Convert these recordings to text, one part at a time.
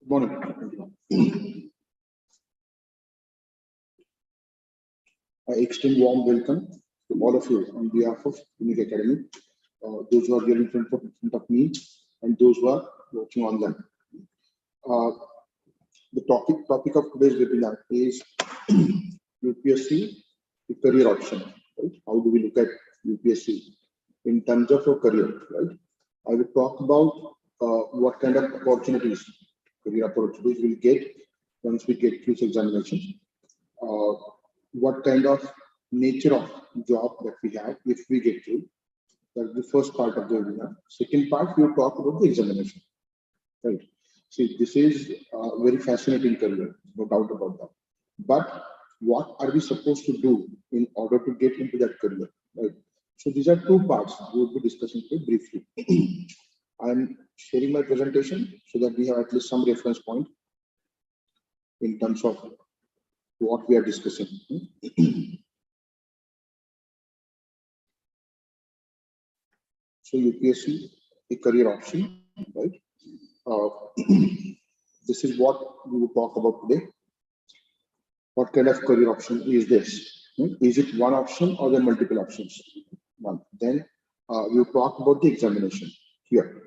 Good morning. I extend warm welcome to all of you on behalf of Pune Academy, those who are here in front of me and those who are watching online. The topic of today's webinar is UPSC, the career option. Right? How do we look at UPSC in terms of a career? Right? I will talk about what kind of opportunities, career opportunities we'll get once we get through this examination. What kind of nature of job that we have if we get through. That's the first part of the webinar. Second part, we will talk about the examination. Right. See, this is a very fascinating career, no doubt about that. But what are we supposed to do in order to get into that career? Right. So these are two parts we will be discussing today briefly. I'm sharing my presentation so that we have at least some reference point in terms of what we are discussing. So UPSC, a career option, right? This is what we will talk about today. What kind of career option is this? Is it one option or there are multiple options? One. Then we will talk about the examination here.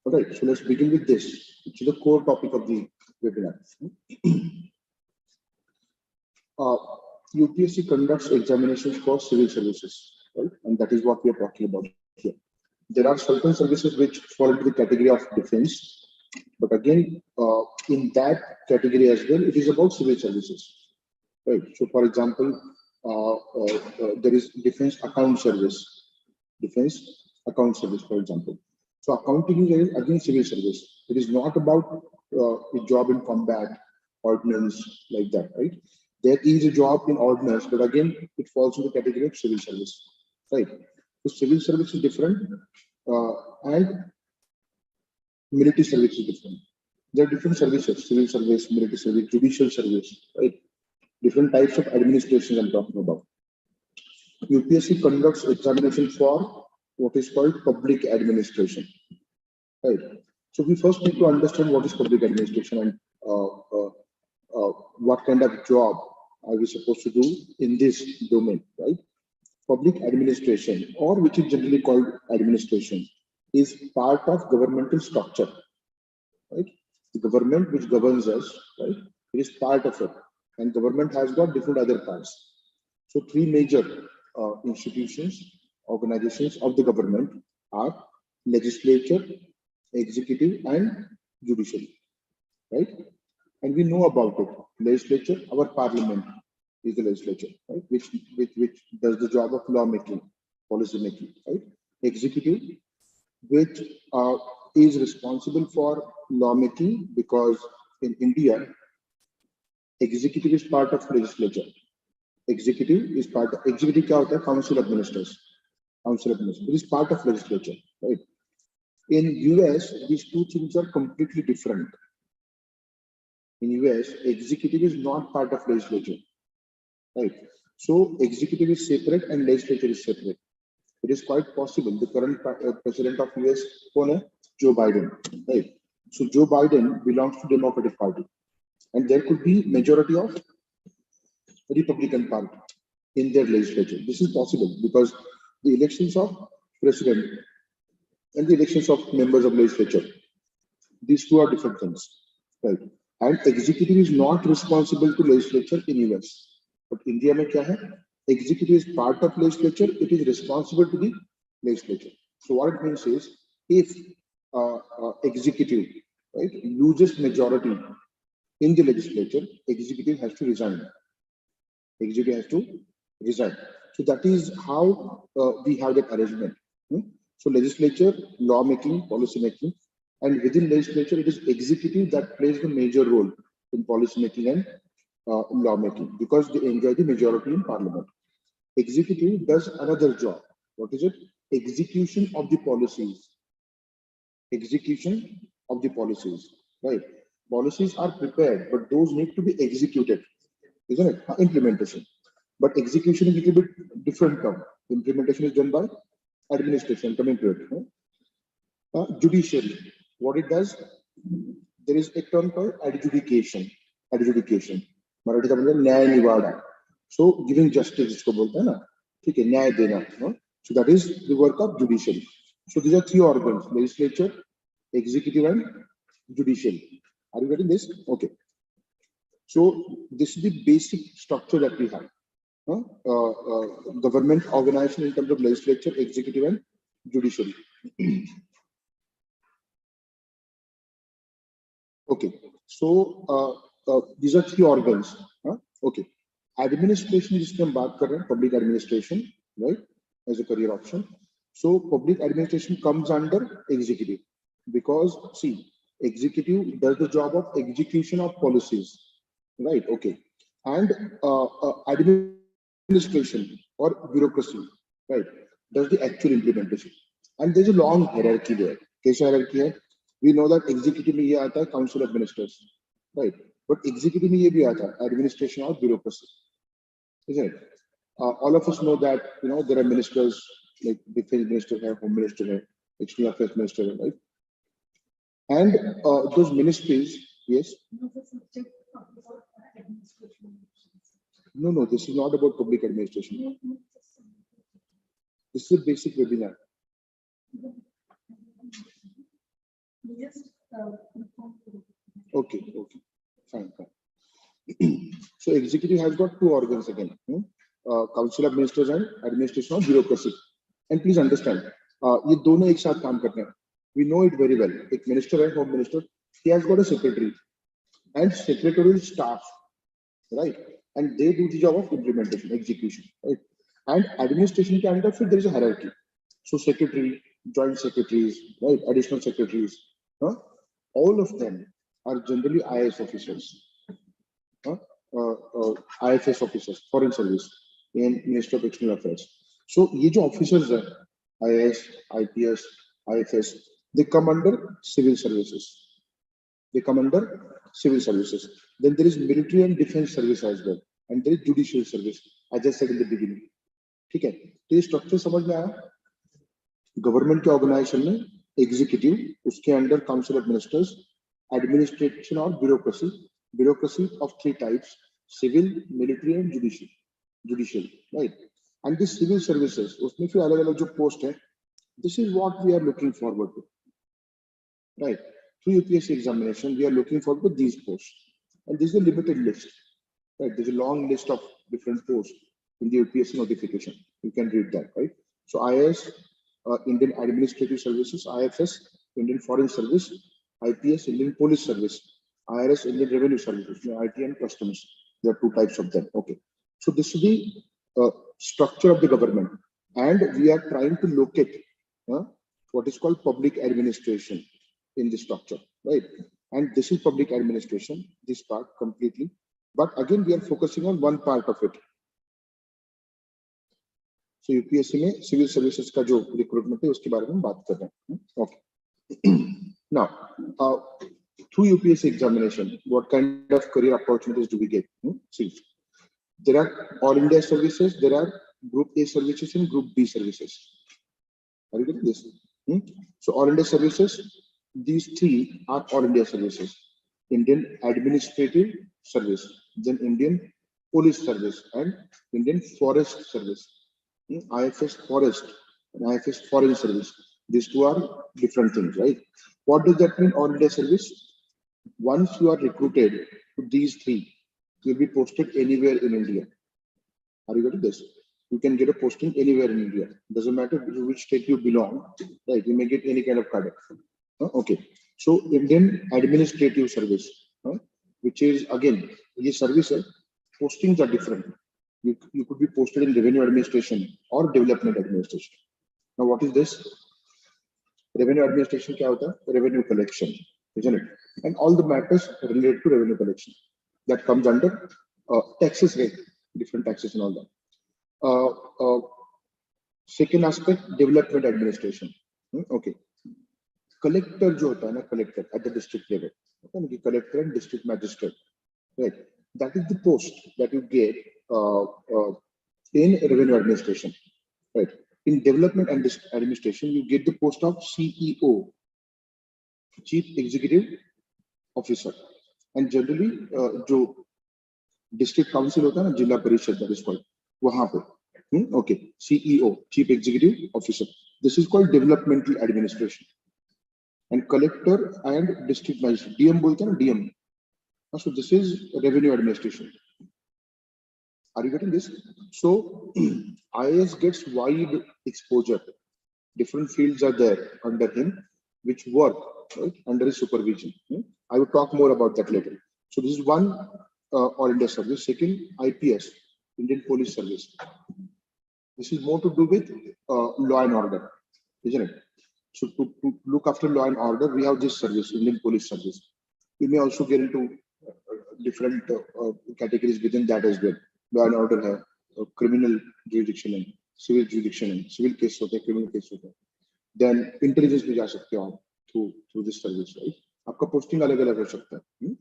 All right, so let's begin with this, which is the core topic of the webinar. UPSC conducts examinations for civil services, right? And that is what we are talking about here. There are certain services which fall into the category of defense, but again, in that category as well, it is about civil services, right? So, for example, there is defense account service, for example. So, accounting is again civil service. It is not about a job in combat, ordnance, like that, right? There is a job in ordnance, but again, it falls into the category of civil service, right? So civil service is different, and military service is different. There are different services: civil service, military service, judicial service, right? Different types of administration I'm talking about. UPSC conducts examination for what is called public administration, right? So we first need to understand what is public administration and what kind of job are we supposed to do in this domain, right? Public administration, or which is generally called administration, is part of governmental structure, right? The government which governs us, right? It is part of it, and government has got different other parts. So three major institutions, organizations of the government are legislature, executive, and judiciary, right? And we know about it. Legislature, our parliament is the legislature, right? Which does the job of law making, policy making, right? Executive, which is responsible for law making, because in India, executive is part of legislature. Executive is part of executive. Kya hota hai? Council of Ministers. It is part of legislature, right? In US, these two things are completely different. In US, executive is not part of legislature, right? So executive is separate and legislature is separate. It is quite possible the current president of US, Pune, Joe Biden, right? So Joe Biden belongs to Democratic Party, and there could be majority of Republican Party in their legislature. This is possible because the elections of president and the elections of members of legislature, these two are different things, right? And executive is not responsible to legislature in US. But India mein kya hai? Executive is part of legislature, it is responsible to the legislature. So what it means is, if executive, right, loses majority in the legislature, executive has to resign. So that is how we have that arrangement. So legislature, law making, policy making, and within legislature, it is executive that plays the major role in policy making and law making, because they enjoy the majority in parliament. Executive does another job. What is it? Execution of the policies. Right? Policies are prepared, but those need to be executed, isn't it? Implementation. But execution is a little bit different term. Implementation is done by administration, coming to it. Judiciary. What it does? there is a term called adjudication. Adjudication. Marathi का मतलब न्याय निवाड़ा. So giving justice इसको बोलते हैं ना. ठीक है, न्याय देना. So that is the work of judiciary. So these are three organs: legislature, executive, and judicial. Are you getting this? Okay. So this is the basic structure that we have. Government organization in terms of legislature, executive, and judiciary. Okay. So these are three organs. Okay. Administration जिसमें हम बात कर रहे हैं, public administration, right, as a career option. So public administration comes under executive because see, executive does the job of execution of policies, right? Okay. And administration or bureaucracy, right, does the actual implementation. And there's a long hierarchy there. कैसे hierarchy है? We know that executive में ये आता है council of ministers, right? But executive में ये भी आता है administration or bureaucracy, isn't it? All of us know that there are ministers like defense minister, home minister, external affairs minister, right? And those ministries, yes. No, this is not about public administration. This is a basic webinar. Okay, fine. So executive has got two organs again, council of ministers and administration of bureaucracy. And please understand, ये दोनों एक साथ काम करते हैं. We know it very well. एक minister है, home minister, he has got a secretary and secretarial staff, right? And they do the job of implementation, execution, right? And administration के अंदर फिर there is a hierarchy. So secretary, joint secretaries, right? Additional secretaries, all of them are generally IAS officers, IFS officers, foreign service, in Ministry of External Affairs. So ये जो officers हैं, IAS, IPS, IFS, they come under civil services. Then there is military and defense service as well, and there is judicial service, as I said in the beginning. ठीक है, तो ये structure समझ में आया? Government के organization में executive, उसके under council of ministers, administration or bureaucracy of three types: civil, military, and judicial, right? And this civil services, उसमें फिर अलग-अलग जो post है, this is what we are looking forward to, right? Through UPSC examination, we are looking forward to these posts, and this is a limited list, right? There's a long list of different posts in the UPSC notification. You can read that, right? So IAS, Indian Administrative Services; IFS, Indian Foreign Service; IPS, Indian Police Service; IRS, Indian Revenue Services, IT and Customs. There are two types of them. Okay, so this is the structure of the government, and we are trying to locate what is called public administration in the structure, right? And this is public administration, this part completely. But again, we are focusing on one part of it. So UPSC में civil services का जो recruitment है उसके बारे में बात कर रहे हैं. Okay. Now, through UPSC examination, what kind of career opportunities do we get? See, there are all India services, there are Group A services and Group B services. Are you getting this? So all India services, these three are all India services: Indian Administrative Service, then Indian Police Service, and Indian Forest Service. IFS Forest and IFS Foreign Service. These two are different things, right? What does that mean, all India service? Once you are recruited to these three, you will be posted anywhere in India. Are you getting this? You can get a posting anywhere in India. Doesn't matter which state you belong, right? You may get any kind of cadre. Okay. So Indian Administrative Service, which is again, this service, postings are different. You could be posted in revenue administration or development administration. Now, what is this? Revenue administration kya hota hai? Revenue collection, isn't it? And all the matters related to revenue collection that comes under taxes rate, different taxes and all that. Second aspect, development administration. Okay. Collector jo hota hai na, collector at the district level. Okay, collector and district magistrate, right? That is the post that you get in revenue administration, right? In development and administration, you get the post of CEO, Chief Executive officer and generally जो district council होता है ना, जिला परिषद that is called, वहां पे okay, CEO chief executive officer, this is called developmental administration. And collector and district magistrate, DM बोलते हैं ना, DM. So this is revenue administration. Are you getting this? So IAS gets wide exposure. Different fields are there under him, which work right, under his supervision. I will talk more about that later. So this is one All India service. Second, IPS, Indian Police Service. This is more to do with law and order, isn't it? So to look after law and order, we have this service, Indian Police Service. We may also get into different categories within that as well. Law and order है, criminal jurisdiction है, civil jurisdiction है, civil case होते हैं, criminal case होते हैं. Then intelligence भी जा सकते हो आप through this service, right? आपका posting अलग अलग हो सकता है.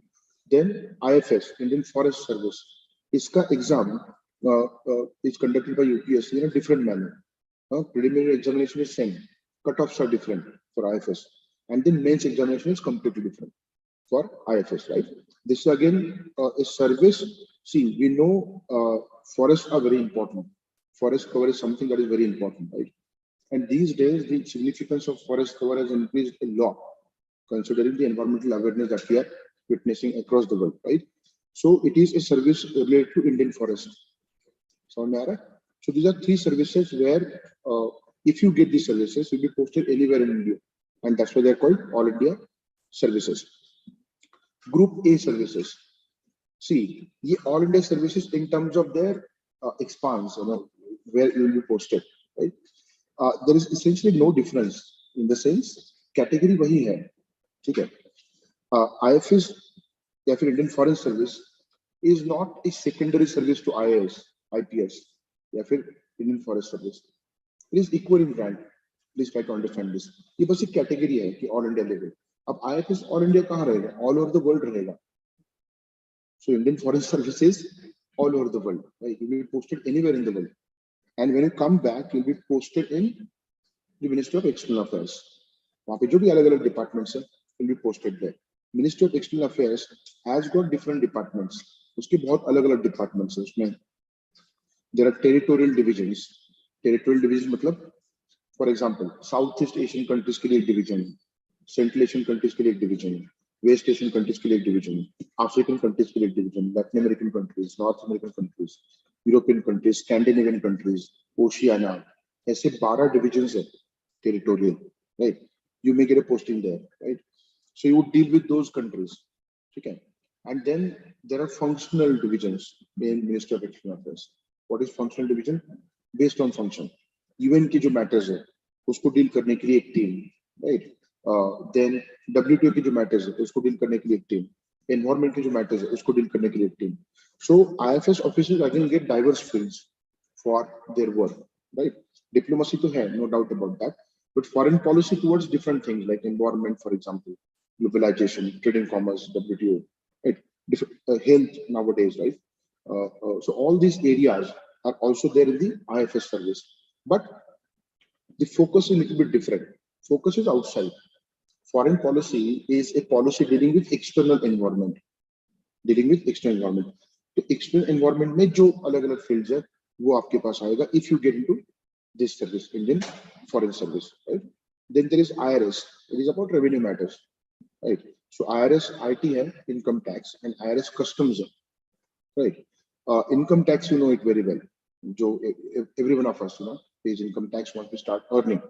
Then IFS, Indian Forest Service. इसका exam is conducted by UPSC in a different manner. Preliminary examination is same, cutoffs are different for IFS, and then mains examination is completely different for IFS, right? This is again a service. See, we know forests are very important. Forest cover is something that is very important, right? And these days, the significance of forest cover has increased a lot, considering the environmental awareness that we are witnessing across the world, right? So it is a service related to Indian forest. So these are three services where if you get these services, you'll be posted anywhere in India, and that's why they're called All India Services. Group A services. See, the All India Services in terms of their expanse, where you will be posted, right? There is essentially no difference in the sense category वही है, ठीक है? IFS या फिर Indian Foreign Service is not a secondary service to IAS, IPS या फिर Indian Forest Service. It is equal in rank. Please try to understand this. ये बस एक category है कि All India level. अब IFS All India कहाँ रहेगा? All over the world रहेगा. So Indian Foreign Service is all over the world. Right? You'll be posted anywhere in the world. And when you come back, you'll be posted in the Ministry of External Affairs. वहाँ पे जो भी अलग-अलग departments हैं, will be posted there. Ministry of External Affairs has got different departments. उसके बहुत अलग-अलग departments हैं उसमें. There are territorial divisions. Territorial divisions मतलब, for example, Southeast Asian countries के लिए एक division, Central Asian countries के लिए एक division, West Asian countries के लिए एक division, African countries के लिए एक division, Latin American countries, North American countries, European countries, Scandinavian countries, Oceania. ऐसे 12 divisions हैं territorial, right? You may get a posting there, right? So you would deal with those countries, okay? And then there are functional divisions in Ministry of External Affairs. What is functional division? Based on function. UN की जो matters है, उसको deal करने के लिए एक team, right? Then WTO की जो matters है, उसको deal करने के लिए एक team. Environment की जो matters है, उसको deal करने के लिए एक team. So IFS officers again get diverse fields for their work, right? Diplomacy तो है, no doubt about that. But foreign policy towards different things like environment, for example, globalization, trade and commerce, WTO, right? Health nowadays, right? So all these areas are also there in the IFS service. But the focus is a little bit different. Focus is outside. Foreign policy is a policy dealing with external environment. Dealing with external environment. तो external environment में जो अलग-अलग fields है, वो आपके पास आएगा if you get into this service, Indian Foreign Service, right? Then there is IRS. It is about revenue matters, right? So IRS IT है, income tax, and IRS customs है, right? Income tax, you know it very well. जो every one of us, you know, pays income tax once we start earning.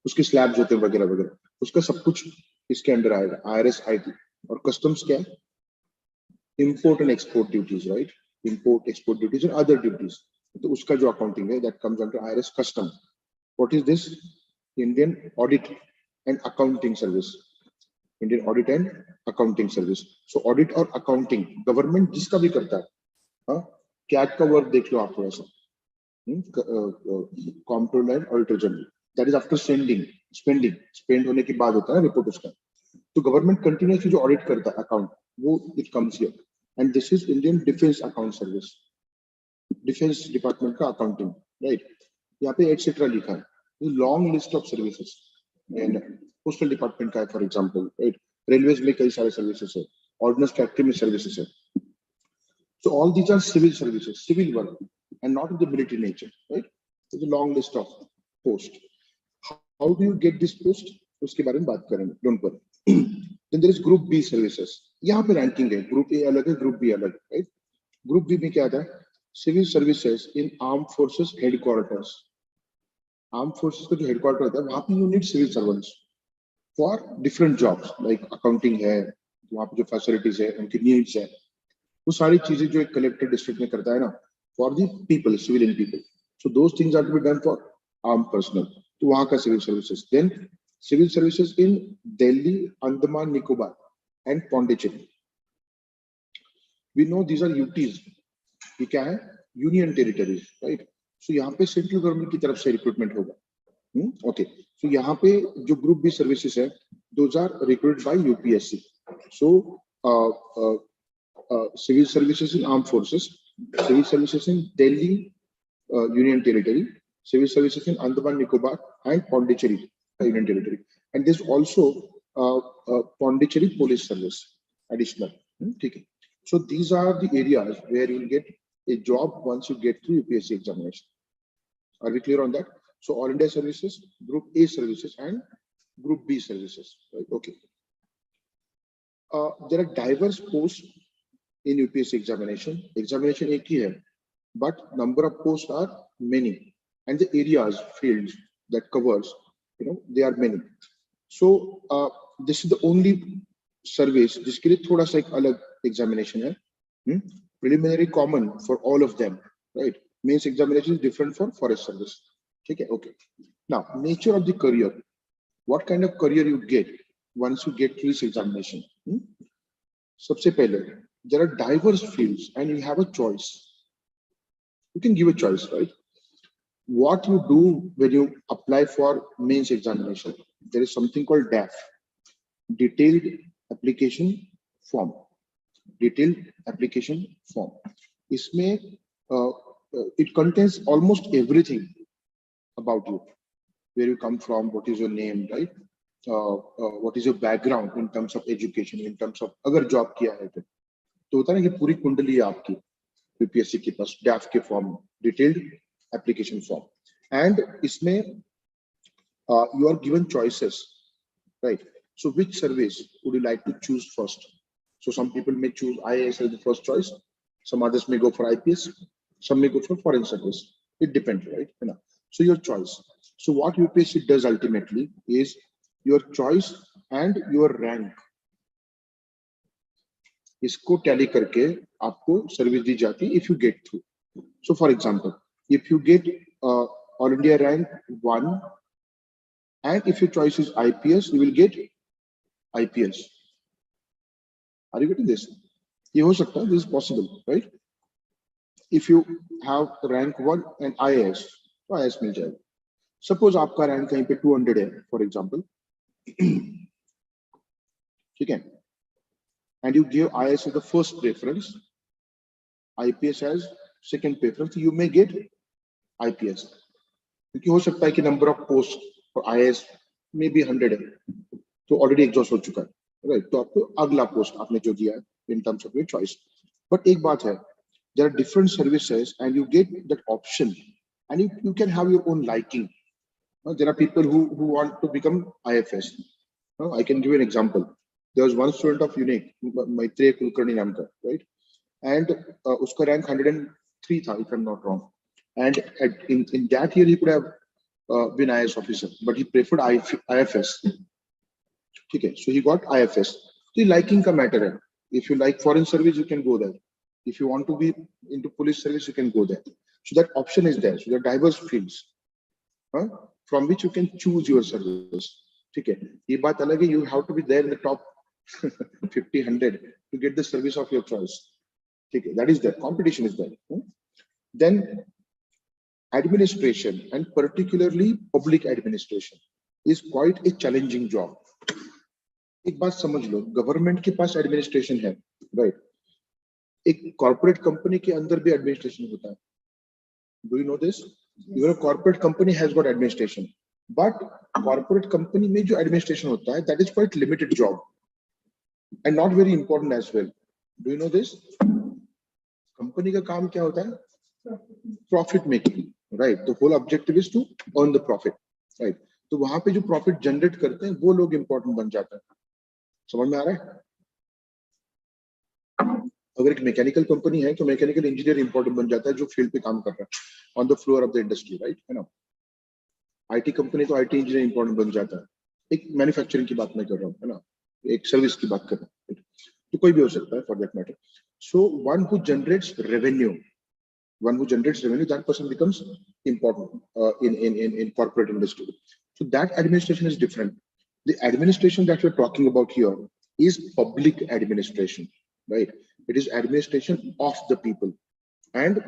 उसके slabs होते हैं वगैरह वगैरह. उसका सब कुछ इसके अंदर आएगा. IRS IT और customs क्या है? Import and export duties, right? Import, export duties and other duties. तो उसका जो accounting है, that comes under IRS custom. What is this? Indian Audit and Accounting Service. Indian Audit and Accounting Service. So audit और accounting government जिसका भी करता है, हाँ, CAT का work देख लो आप थोड़ा सा. Comptroller and Auditor General. That is after spending होने के बाद होता है report उसका. तो government continuously जो audit करता है account, वो it comes here. And this is Indian Defense Account Service. Defense Department का accounting, right? यहाँ पे etc. लिखा है. Long list of services. And Postal Department का है, for example, right? रेलवेज में कई सारे सर्विसेज है, ऑर्डिनेंस फैक्ट्री में सर्विसेज है. So all these are civil services, civil work, and not of the military nature, right? There's a long list of posts. How do you get this post? उसके बारे में बात करेंगे. Don't worry. Then there is Group B services. यहाँ पे ranking है. Group A अलग है, Group B अलग, right? Group B में क्या आता है? Civil services in armed forces headquarters. Armed forces का जो headquarter होता है, वहाँ पे you need civil servants for different jobs, like accounting है, वहाँ पे जो facilities है, उनकी needs है. वो सारी चीजें जो एक कलेक्टर डिस्ट्रिक्ट में करता है ना, for the people, civilian people. So those things are to be done for arm personnel. तो वहां का civil services. Then civil services in Delhi, Andaman Nicobar and Pondicherry. We know these are UTs. ये क्या है? Union territories, right? सो यहाँ पे सेंट्रल गवर्नमेंट की तरफ से रिक्रूटमेंट होगा. ओके. सो यहाँ पे जो ग्रुप बी सर्विसेज है, those are recruited by UPSC. So civil services in armed forces, civil services in Delhi Union Territory, civil services in Andaman Nicobar and Pondicherry Union Territory, and there's also Pondicherry Police Service additional. Okay. So these are the areas where you will get a job once you get through UPSC examination. Are we clear on that? So All India services, Group A services, and Group B services. Right? Okay. There are diverse posts in UPSC examination. Examination एक ही है, but number of posts are many, and the areas, fields that covers, they are many. So this is the only service जिसके लिए थोड़ा सा एक अलग examination है. Preliminary common for all of them, right? Mains examination is different for forest service. ठीक है? Okay. Now, nature of the career. What kind of career you get once you get through this examination? सबसे पहले, there are diverse fields and you have a choice. You can give a choice, right? What you do when you apply for mains examination, there is something called DAF, Detailed Application Form. Detailed Application Form. इसमें it contains almost everything about you, where you come from, what is your name, right? What is your background in terms of education, in terms of अगर job किया है तो होता है ना कि पूरी कुंडली है आपकी यूपीएससी के पास डैफ के form, detailed application form. And इसमें you are given choices, right? So which service would you like to choose first? So some people may choose IAS as the first choice, some others may go for IPS, some may go for foreign service. It depends, right? है ना? So your choice. So what UPSC does ultimately is your choice and your rank, इसको tally करके आपको service दी जाती है if you get through. So for example, if you get all India rank 1 and if your choice is IPS, you will get IPS. Are you getting this? ये हो सकता है, this is possible, right? If you have rank 1 and IAS, तो IAS मिल जाएगा. Suppose आपका rank कहीं पे 200 है फॉर एग्जांपल, ठीक है, and you give IAS as the first preference, IPS as second preference, you may get IPS. क्योंकि हो सकता है कि number of posts for IAS may be 100 है, तो already exhaust हो चुका है, right? तो आपको अगला पोस्ट आपने जो दिया है in terms of your choice. But एक बात है, there are different services and you get that option, and you can have your own liking. There are people who want to become IFS. I can give you an example. There was one student of UNIC, Maitre Kulkarni नाम का, right? And उसका rank 103 था, if I'm not wrong. And in that year he could have been IAS officer, but he preferred IFS. ठीक है, so he got IFS. So liking का matter है. If you like foreign service, you can go there. If you want to be into police service, you can go there. So that option is there. So there are diverse fields from which you can choose your service. ठीक है, ये बात अलग है. You have to be there in the top 50, 100 to get the service of your choice. Okay, that is there. Competition is there. Then administration, and particularly public administration, is quite a challenging job. एक बात समझ लो, government के पास administration है, right? एक corporate company के अंदर भी administration होता है. Do you know this? Your corporate company has got administration, but corporate company में जो एडमिनिस्ट्रेशन होता है, that is quite limited job. and not very important as well. Do you know this? Company का काम क्या होता है? Profit making, right? The whole objective is to earn the profit, right? तो वहां पे जो profit generate करते हैं वो लोग important बन जाते हैं. समझ में आ रहा है? अगर एक मैकेनिकल कंपनी है तो मैकेनिकल इंजीनियर इंपॉर्टेंट बन जाता है जो फील्ड पे काम कर रहा है on the floor of the industry, right, है ना. आईटी कंपनी तो आईटी इंजीनियर इंपॉर्टेंट बन जाता है. एक मैन्युफैक्चरिंग की बात मैं कर रहा हूँ, है ना, एक सर्विस की बात कर रहा हूँ, तो कोई भी हो सकता है for that matter. So one who generates revenue, that person becomes important in corporate industry. So that administration is different. The administration that we're talking about here is public administration, right? It is administration of the people. And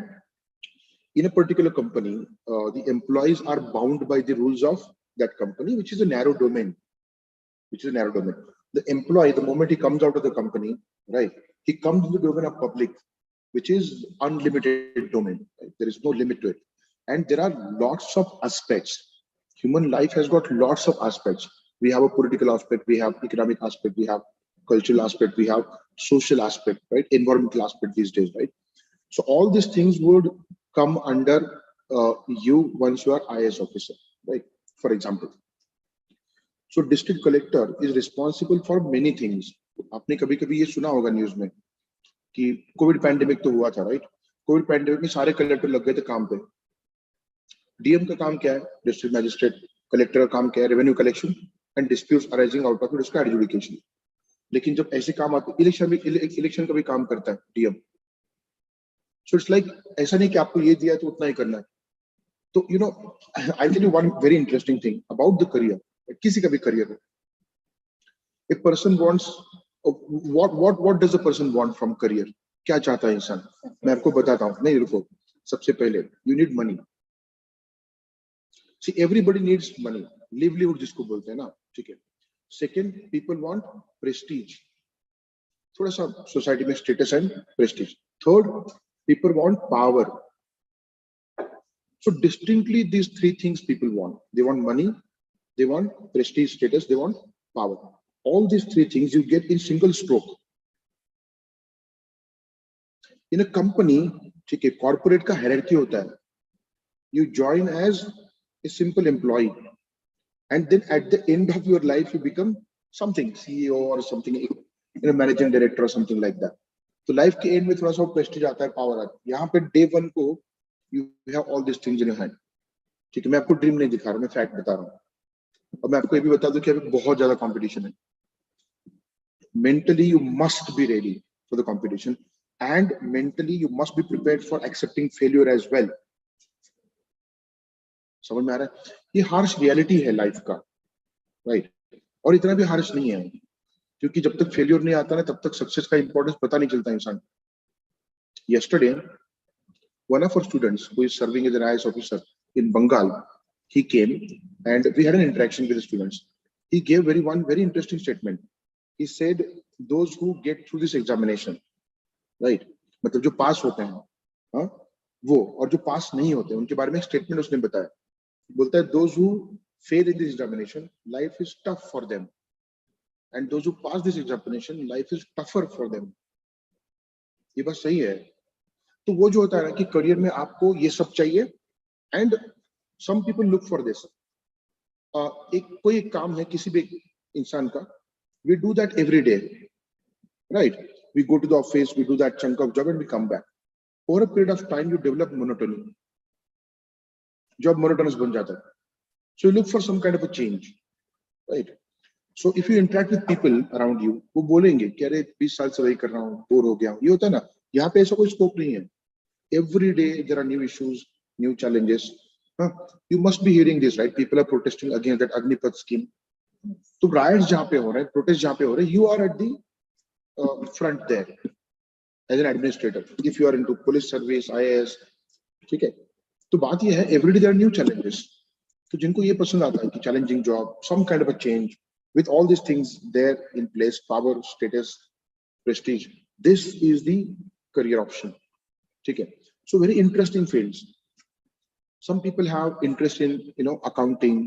in a particular company, the employees are bound by the rules of that company, which is a narrow domain. The employee, the moment he comes out of the company, right, he comes to the domain of public, which is unlimited domain. Right? There is no limit to it. And there are lots of aspects. Human life has got lots of aspects. We have a political aspect, we have economic aspect, we have cultural aspect, we have social aspect, right? Environmental aspect these days, right? So all these things would come under you once you are IAS officer, right? For example. So district collector is responsible for many things. आपने कभी-कभी ये सुना होगा news में कि Covid pandemic तो हुआ था, राइट? कोविड पैंडेमिक में सारे कलेक्टर लग गए थे काम पे. डीएम का काम क्या है? District magistrate. कलेक्टर का काम क्या है? Revenue collection and disputes arising out of it, उसका एडजुडिकेशन. लेकिन जब ऐसे काम आते, इलेक्शन का भी काम करता है डीएम. सो इट्स लाइक ऐसा नहीं कि आपको ये दिया तो उतना ही करना है. तो you know, I tell you one very interesting thing about the career. किसी का भी career, a person wants, what does a person want from career? क्या चाहता है इंसान? मैं आपको बताता हूँ. नहीं रुको, सबसे पहले you need money. See, everybody needs money. Livelihood जिसको बोलते हैं ना, ठीक है. Second, people want prestige. थोड़ा सा सोसाइटी में status and prestige. Third, people want power. So distinctly these three things people want. They want money, they want prestige, status, they want power. All these three things you get in single stroke. In a company, ठीक है, corporate का hierarchy होता है. You join as a simple employee, and then at the end of your life you become something, CEO or something, you know, managing director or something like that. तो life के end में थोड़ा सा prestige आता है, power आता है. यहाँ पे day one को you have all these things in your hand. ठीक है, मैं आपको ड्रीम नहीं दिखा रहा, मैं फैक्ट बता रहा हूँ. और मैं आपको ये भी बता दूं कि अभी बहुत ज्यादा कंपटीशन है. Mentally you must be ready for the competition, and mentally you must be prepared for accepting failure as well. समझ में आ रहा है? ये हार्श रियलिटी है लाइफ का, राइट? और इतना भी हार्श नहीं है, क्योंकि जब तक फेलियर नहीं आता ना तब तक सक्सेस का इंपॉर्टेंस पता नहीं चलता इंसान. Yesterday, one of our students who is serving as an IAS officer in Bengal, he came and we had an interaction with the students. He gave one very interesting statement. He said, those who get through this examination, right? मतलब जो पास होते हैं, हाँ, वो, और जो पास नहीं होते उनके बारे में एक स्टेटमेंट उसने बताया. बोलता है, those who fail in this examination, life is tough for them, and those who pass this examination, life is tougher for them. ये बात सही है. तो वो जो होता है ना कि करियर में आपको ये सब चाहिए, and some people look for this. एक कोई एक काम है किसी भी इंसान का, we do that every day, right? We go to the office, we do that chunk of job and we come back. Over a period of time you develop monotony. Job monotonous बन जाता है. So you look for some kind of a change, right? So if you interact with people around you, वो बोलेंगे कि अरे 20 साल से वही कर रहा हूँ, बोर हो गया हूँ. ये होता है ना. यहाँ पे ऐसा कोई स्कोप नहीं है. Every day there are new issues, new challenges. You must be hearing this, right? People are protesting against that Agnipath scheme. तो राइट्स जहाँ पे हो रहे हैं, प्रोटेस्ट जहाँ पे हो रहे हैं, you are at the front there as an administrator. If you are into police service, IAS, ठीक है. तो बात ये है, everyday there are new challenges. तो जिनको ये पसंद आता है कि challenging job, some kind of a change with all this things there in place, power, status, prestige, this is the career option. ठीक है. So very interesting fields. Some people have interest in, you know, accounting,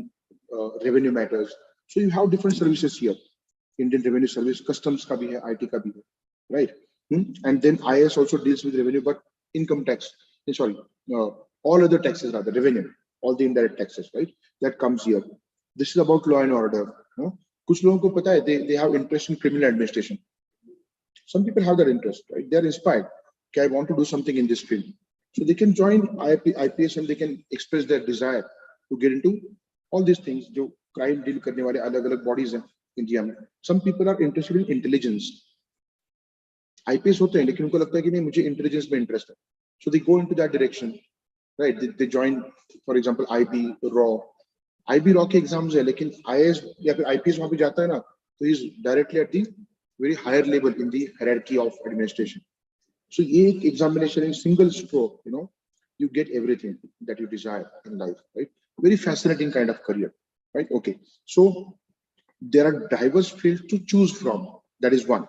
revenue matters. So you have different services here. Indian Revenue Service, Customs का भी है, IT का भी है, right? And then IAS also deals with revenue, but income tax, sorry, all other taxes rather, revenue, all the indirect taxes, right? That comes here. This is about law and order. कुछ लोगों को पता है, they have interest in criminal administration. Some people have that interest, right? They are inspired. Okay, I want to do something in this field. So they can join IPS and they can express their desire to get into all these things. जो crime deal करने वाले अलग-अलग bodies हैं India में. Some people are interested in intelligence. IPS होते हैं, लेकिन उनको लगता है कि नहीं, मुझे intelligence में interest है. So they go into that direction, right? They join, for example, IB, RAW. IB RAW के exams है, लेकिन IAS या फिर IPS वहाँ पे जाता है ना, तो he is directly at the very higher level in the hierarchy of administration. So ये एक examination in single stroke, you get everything that you desire in life, right? Very fascinating kind of career, right? Okay, so there are diverse fields to choose from. That is one.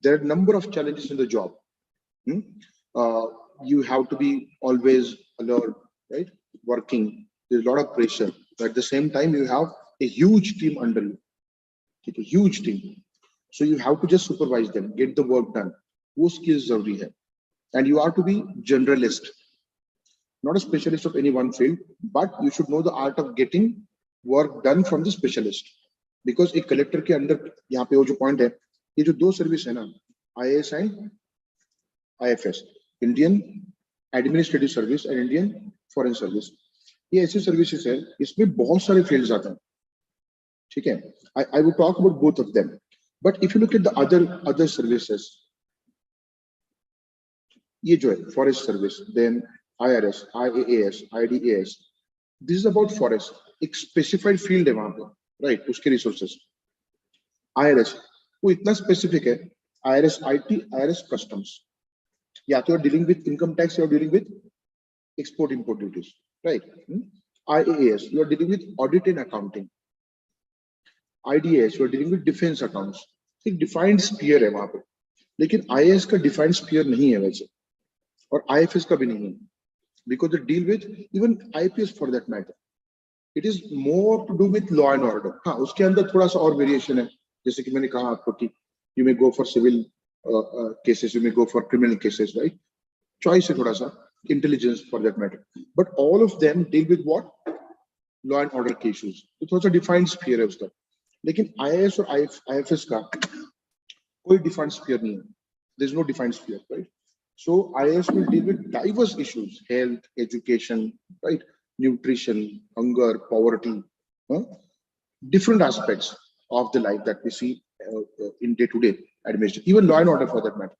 There are a number of challenges in the job. You have to be always alert, right? Working. There's a lot of pressure. But at the same time, you have a huge team under you. Okay, a huge team. So you have to just supervise them, get the work done. Wo skills zaruri hai. And you are to be generalist, not a specialist of any one field, but you should know the art of getting work done from the specialist. Because a collector के अंदर यहाँ पे वो जो point है, ये जो दो सर्विस है ना, IAS and IFS, Indian Administrative Service and Indian Foreign Service, ये ऐसी सर्विसेज है, इसमें बहुत सारे फील्ड्स आते हैं, ठीक है? I will talk about both of them, but if you look at the other services, ये जो है Forest Service, then IRS, IAAS, IDAS, this is about forest, एक specified field है वहाँ पे, right? उसके resources. IRS वो इतना specific है, IRS IT, IRS Customs. या तो you're dealing with income tax, you're dealing with export-import duties, right? IAAS, you're dealing with audit and accounting. IDAS, you're dealing with defense accounts. एक defined sphere है वहाँ पे, लेकिन IAS का defined sphere नहीं है वैसे, और IFS का भी नहीं है, because they deal with even IPS for that matter. It is more to do with law and order. हाँ, उसके अंदर थोड़ा सा और variation है, जैसे कि मैंने कहा आपको कि you may go for civil cases, you may go for criminal cases, right? Choice है थोड़ा सा, intelligence for that matter. But all of them deal with what? Law and order के issues. तो थोड़ा सा defined sphere है उसका. लेकिन IAS और IFS का कोई defined sphere नहीं है. There is no defined sphere, right? So IAS will deal with diverse issues: health, education, right? Nutrition, hunger, poverty, different aspects of the life that we see in day-to-day administration, even law and order for that matter.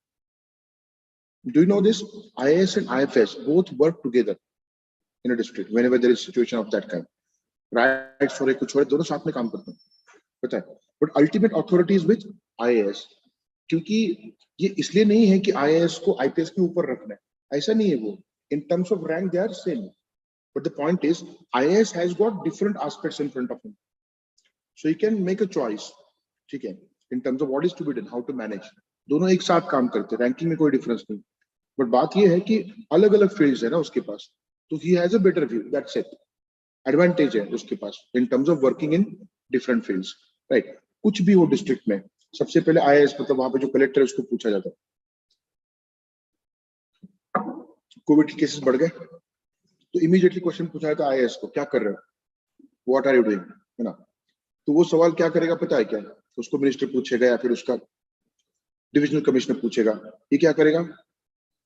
Do you know this? IAS and IFS both work together in a district whenever there is a situation of that kind. Right? छोरे कुछ छोरे दोनों साथ में काम करते हैं, पता है? But ultimate authority is with IAS. क्योंकि ये इसलिए नहीं है कि IAS को IPS के ऊपर रखना है, ऐसा नहीं है वो. In terms of rank, they are same. But the point is, IAS has got different aspects in front of him, so he can make a choice. ठीक है? In terms of what is to be done, how to manage. दोनों एक साथ काम करते हैं, ranking में कोई डिफरेंस नहीं. बट बात ये है कि अलग-अलग फील्ड्स है ना उसके पास, तो he has a better view. That's it. Advantage है उसके पास in terms of working in different fields, right? कुछ भी हो डिस्ट्रिक्ट में, सबसे पहले IAS मतलब वहां पे जो कलेक्टर है उसको पूछा जाता है, कोविड के केसेस बढ़ गए तो इमीडिएटली क्वेश्चन पूछा जाता है IAS को, क्या कर रहे हो, व्हाट आर यू डूइंग, है ना? तो वो सवाल क्या करेगा पता है क्या? उसको मिनिस्टर पूछेगा या फिर उसका डिविजनल कमिश्नर पूछेगा. ये क्या करेगा?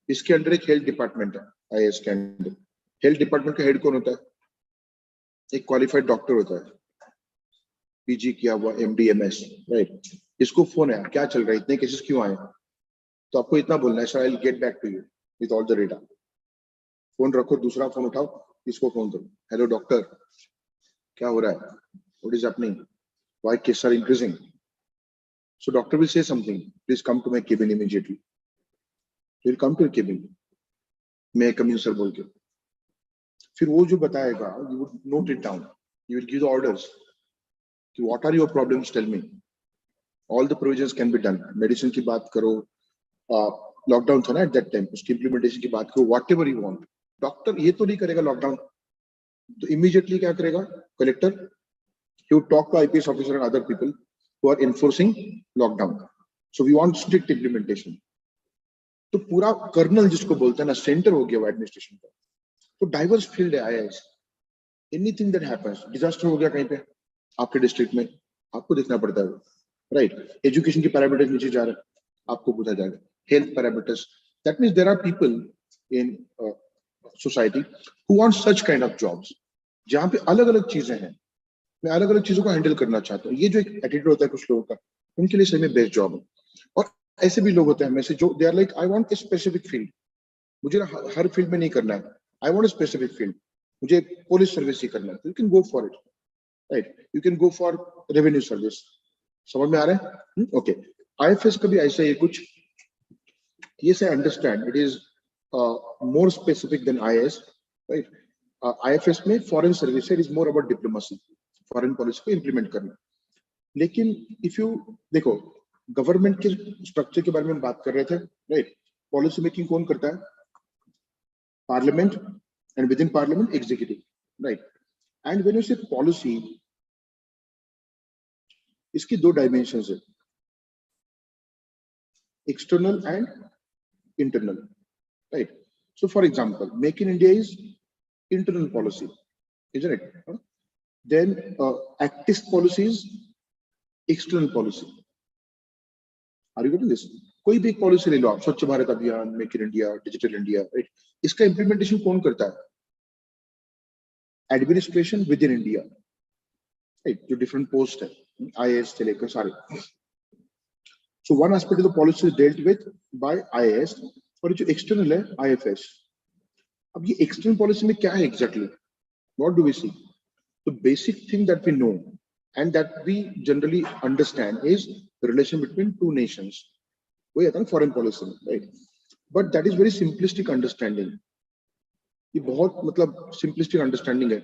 इसके अंडर एक हेल्थ डिपार्टमेंट है, IAS के अंडर. हेल्थ डिपार्टमेंट का हेड कौन होता है? एक क्वालिफाइड डॉक्टर होता है, PG किया हुआ, MD MS, राइट? इसको फोन है, क्या चल रहा है, इतने केसेस क्यों आए? तो आपको इतना बोलना है, sir I will get back to you with all the data. Phone रखो, दूसरा फोन उठाओ, इसको फोन दो, हेलो डॉक्टर, क्या हो रहा है, what is happening, why cases are increasing? So doctor will say something, please come to my cabin immediately. Will come to your cabin, may I come in sir बोल के. फिर वो जो बताएगा, you would note it down, you will give the orders कि what are your problems, tell me. All the provisions can be done. Medicine की बात करो, लॉकडाउन था ना एट दैट टाइम, उसकी इम्प्लीमेंटेशन की बात करो, व्हाटएवर यू वांट. डॉक्टर ये तो नहीं करेगा लॉकडाउन, तो इमीडिएटली क्या करेगा collector? He would talk to IPS officer and other people who are enforcing lockdown. So we want strict implementation. तो पूरा कर्नल जिसको बोलते हैं ना, सेंटर हो गया वो एडमिनिस्ट्रेशन का. तो डाइवर्स फील्ड है IAS. Anything that happens, disaster हो गया कहीं पे आपके डिस्ट्रिक्ट में, आपको देखना पड़ता है वो, राइट. एजुकेशन की पैरामीटर्स नीचे जा रहे हैं, आपको पूछा जाएगा. Health parameters, that means there are people in society who want such kind of jobs, जहां पे अलग अलग चीजें हैं, मैं अलग अलग चीजों को हैंडल करना चाहता हूँ. ये जो एक एटीट्यूड होता है कुछ लोगों का, उनके लिए सही में बेस्ट जॉब है. और ऐसे भी लोग होते हैं में से जो they are like, I want a specific field, मुझे हर फील्ड में नहीं करना है, I want a specific field, मुझे पुलिस सर्विस ही करना है. You can go for it, right. You can go for revenue service. समझ में आ रहा है? ओके. IFS का भी ऐसा ही कुछ. Yes, I understand. It is more specific than IAS, right? IFS में foreign service is more about diplomacy, foreign policy को implement करना. लेकिन if you देखो, government के structure के बारे में बात कर रहे थे, right? Policy making कौन करता है? Parliament, and within Parliament, executive, right? And when you say policy, इसकी दो dimensions है, external and internal, right? So for example, Make in India is internal policy, isn't it? Then Act East policy is external policy. Are you getting this? कोई भी एक policy ले लो आप, स्वच्छ भारत अभियान, make in India, digital India, right. इसका implementation कौन करता है? Administration with in India, right. जो डिफरेंट पोस्ट है, IAS से लेकर सारे. So one aspect of the policy is dealt with by IAS, और जो external है IFS. अब ये external policy में क्या है exactly? What do we see? The basic thing that we know and that we generally understand is the relation between two nations. वही आता है foreign policy, right? But that is very simplistic understanding. ये बहुत मतलब simplistic understanding है.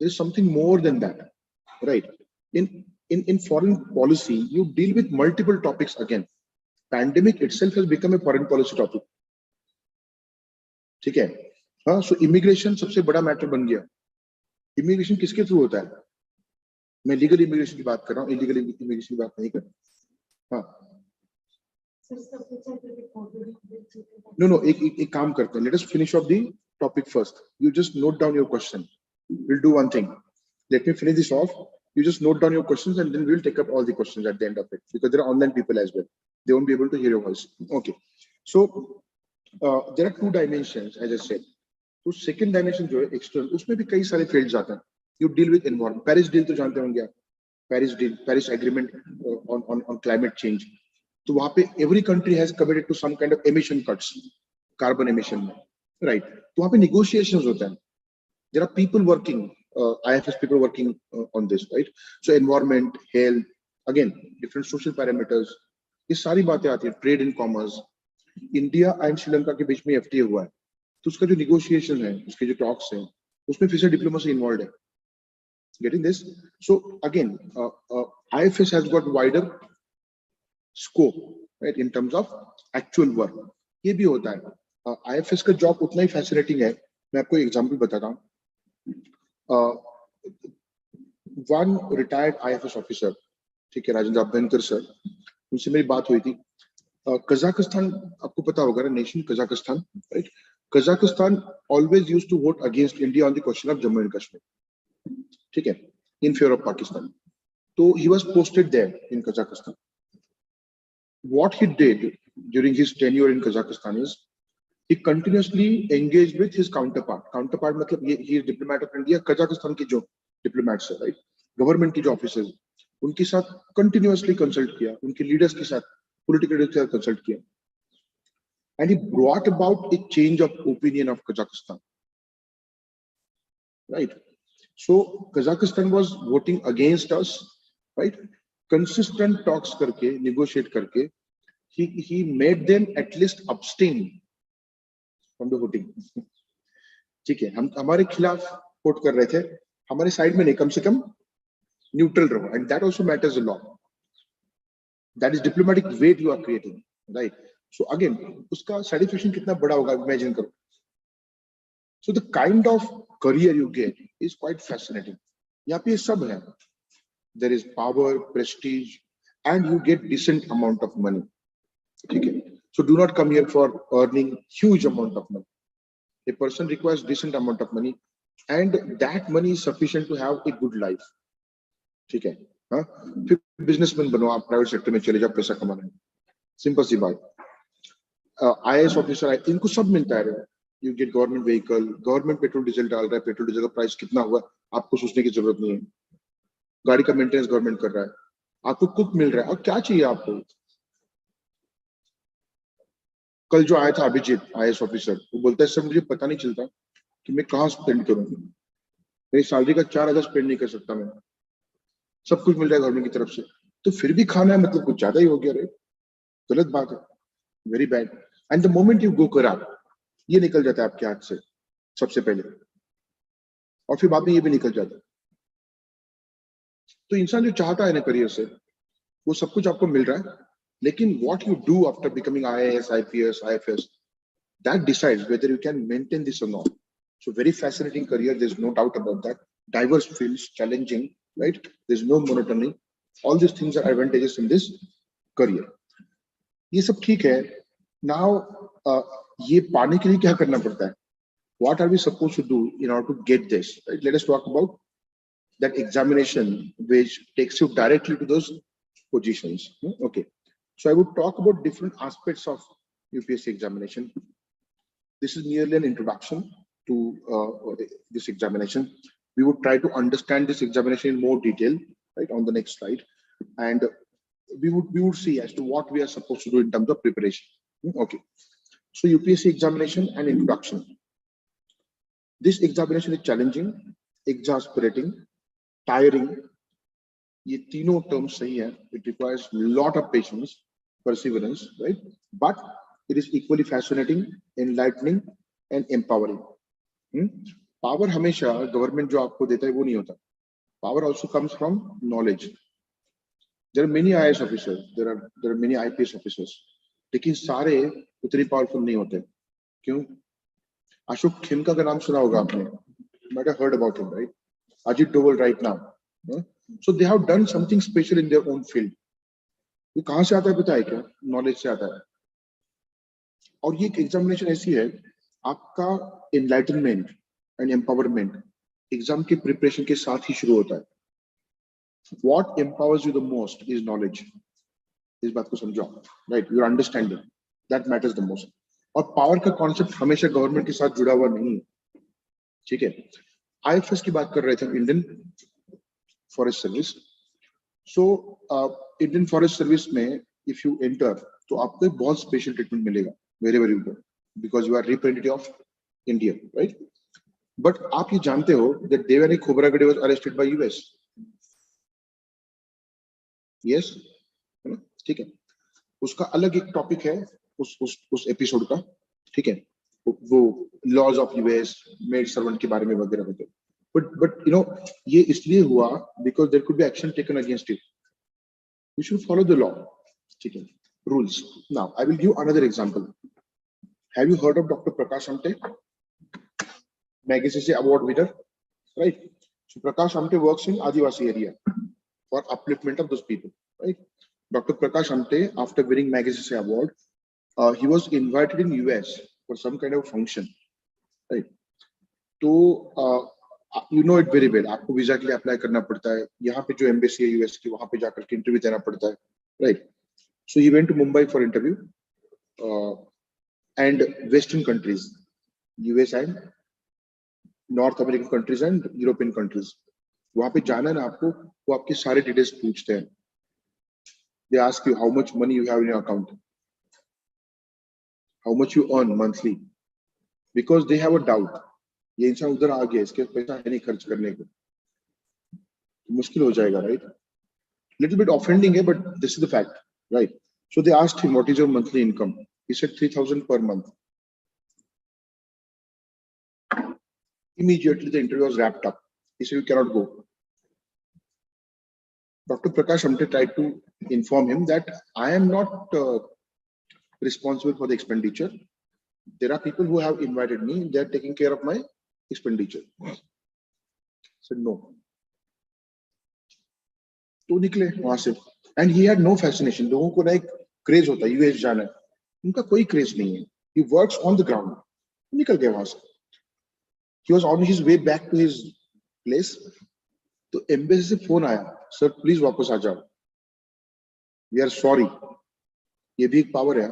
There is something more than that, right? In foreign policy, you deal with multiple topics again. Pandemic itself has become a foreign policy topic. ठीक है? हाँ, so immigration सबसे बड़ा matter बन गया. Immigration किसके थ्रू होता है? मैं लीगल इमिग्रेशन की बात कर रहा हूँ, इलीगल इमिग्रेशन की बात नहीं कर रहा. हाँ. No, एक काम करते हैं. Let us finish off the topic first. You just note down your question. We'll do one thing. Let me finish this off. You just note down your questions and then we'll take up all the questions at the end of it, because there are online people as well. They won't be able to hear your voice. Okay. So there are two dimensions, as I said. तो second dimension जो है external, उसमें भी कई सारे fields आते हैं. You deal with environment. Paris deal तो जानते होंगे आप. Paris deal, Paris agreement on climate change. तो वहाँ पे every country has committed to some kind of emission cuts, carbon emission में, right? तो वहाँ पे negotiations होता है. There are people working, IFS people working on this, right? So environment, health, again, different social parameters, ये सारी बातें आती हैं. Trade and commerce. India and Sri Lanka के बीच में FTA हुआ है, तो उसका जो negotiation है, उसके जो talks हैं, उसमें फिर से diplomacy involved है. Getting this? So again, IFS has got wider scope, right, in terms of actual work. ये भी होता है. IFS का जॉब उतना ही fascinating है. मैं आपको एग्जांपल बताता हूँ. One retired IFS officer, ठीक है, राजेंद्र अभ्यंकर सर, उनसे मेरी बात हुई थी. कजाकिस्तान, आपको पता होगा ना, nation Kazakhstan, right? Kazakhstan always used to vote against India on the question of Jammu and Kashmir, ठीक है, in favor of Pakistan. So he was posted there in Kazakhstan. What he did during his tenure in Kazakhstan is he continuously engaged with his counterpart. Counterpart मतलब ये he is diplomat of India. Kazakhstan के जो diplomats है, right? Government के जो officers, उनके साथ continuously consult किया, उनके leaders के साथ, political leaders के साथ consult किया, and he brought about a change of opinion of Kazakhstan, right? So Kazakhstan was voting against us, right? Consistent talks करके, negotiate करके, he made them at least abstain from the voting. ठीक है, हम हमारे खिलाफ vote कर रहे थे, हमारे साइड में नहीं, कम से कम न्यूट्रल रहो, and that also matters a lot. That is diplomatic weight you are creating, right? So again, उसका satisfaction कितना बड़ा होगा, imagine करो. So the kind of career you get is quite fascinating. यहाँ पे सब है. There is power, prestige, and you get decent amount of money. Okay, so do not come here for earning huge amount of money. A person requires decent amount of money, and that money is sufficient to have a good life. ठीक है, हाँ, फिर businessman बनो, आप private sector में चले जाओ, पैसा कमाने में, सिंपल सी बात. IAS ऑफिसर, इनको सब मिलता है. You get government vehicle, government petrol diesel डाल रहा है, पेट्रोल डीजल का प्राइस कितना हुआ आपको सोचने की जरूरत नहीं है. गाड़ी का मेंटेनेंस गवर्नमेंट कर रहा है, आपको कुक मिल रहा है, और क्या चाहिए आपको. कल जो आया था अभिजीत IAS ऑफिसर, वो बोलता है सर मुझे पता नहीं चलता कि मैं कहाँ स्पेंड करूँ, मेरी सैलरी का 4,000 स्पेंड नहीं कर सकता मैं, सब कुछ मिल रहा है गवर्नमेंट की तरफ से, तो फिर भी खाना है, मतलब कुछ ज्यादा ही हो गया रे. गलत बात है, very bad. And the moment you go करा, ये निकल जाता है आपके हाथ से सबसे पहले, और फिर बाद में ये भी निकल जाता है. तो इंसान जो चाहता है ना करियर से, वो सब कुछ आपको मिल रहा है, लेकिन what you do after becoming IAS, IPS, IFS, that decides whether you can maintain this or not. So very fascinating career, there's no doubt about that. Diverse fields, challenging, right? There's no monotony. All these things are advantages in this career. ये सब ठीक है. Now, ये पाने के लिए क्या करना पड़ता है? What are we supposed to do in order to get this? Right? Let us talk about that examination which takes you directly to those positions. Okay. So I would talk about different aspects of UPSC examination. This is merely an introduction to this examination. We would try to understand this examination in more detail, right, on the next slide, and we would see as to what we are supposed to do in terms of preparation. Okay. So UPSC examination and introduction. This examination is challenging, exasperating, tiring. ये तीनों terms सही है. It requires a lot of patience, perseverance, right? But it is equally fascinating, enlightening, and empowering. Power हमेशा government जो आपको देता है वो नहीं होता. Power also comes from knowledge. There are many IAS officers, there are many IPS officers, लेकिन सारे उतने powerful नहीं होते. क्यों? अशोक खेमका का नाम सुना होगा आपने. You might have heard about him, right? Ajit Doval right now. So they have done something special in their own field. ये कहाँ से आता है पता है क्या? Knowledge से आता है. और ये एग्जामिनेशन ऐसी है, आपका enlightenment and empowerment एग्जाम की प्रिपरेशन के साथ ही शुरू होता है. What empowers you the most is knowledge. इस बात को समझो, right? Your understanding, that matters the most. और पावर का कॉन्सेप्ट हमेशा गवर्नमेंट के साथ जुड़ा हुआ नहीं, ठीक है. IFS की बात कर रहे थे, Indian forest service. So Indian forest service में इफ यू एंटर तो आपको बहुत स्पेशल ट्रीटमेंट मिलेगा, very very good, because you are representative of India, right. But आप ये जानते हो that Devyani Khobragade was arrested by US. Yes, ठीक है. उसका अलग एक टॉपिक है उस एपिसोड का, ठीक है. वो laws of US, maid servant के बारे में वगैरह वगैरह. But you know, ये इसलिए हुआ because there could be action taken against it. You should follow the law, ठीक है, rules. Now I will give another example. Have you heard of Dr. Prakash Amte, Magazine Award winner, right? So Prakash Amte works in Adivasi area for upliftment of those people, right? Dr. Prakash Amte, after winning Magazine Award, he was invited in US for some kind of function, right? तो you know it very well. आपको visa के लिए apply करना पड़ता है. यहाँ पे जो एम्बेसी है US की, वहां पे जाकर के इंटरव्यू देना पड़ता है, right? So he went to Mumbai for interview, and Western countries, US and North American countries and European countries, वहां पे जाना है ना आपको, वो आपके सारे डिटेल्स पूछते हैं. They ask you how much money you have in your account, how much you earn monthly, because they have a doubt. ये इंसान उधर आ गया, इसके पैसा है नहीं खर्च करने को, मुश्किल हो जाएगा, राइट. लिटिल बिट ऑफेंडिंग है, but this is the fact, right. So they asked him what is your monthly income. He said 3,000 per month. Immediately the interview was wrapped up. He said you cannot go. Dr. Prakash Amte tried to inform him that I am not responsible for the expenditure. There are people who have invited me, they are taking care of my expenditure. Said no. तो निकले वहां से. And he had no fascination. लोगों को ना एक craze होता है यूएस जाना है, उनका कोई क्रेज नहीं है. He works on the ground. निकल गया वहां से. He was on his way back to his place. तो एम्बेसी से फोन आया, सर प्लीज वापस आ जाओ, वी आर सॉरी. ये भी एक पावर है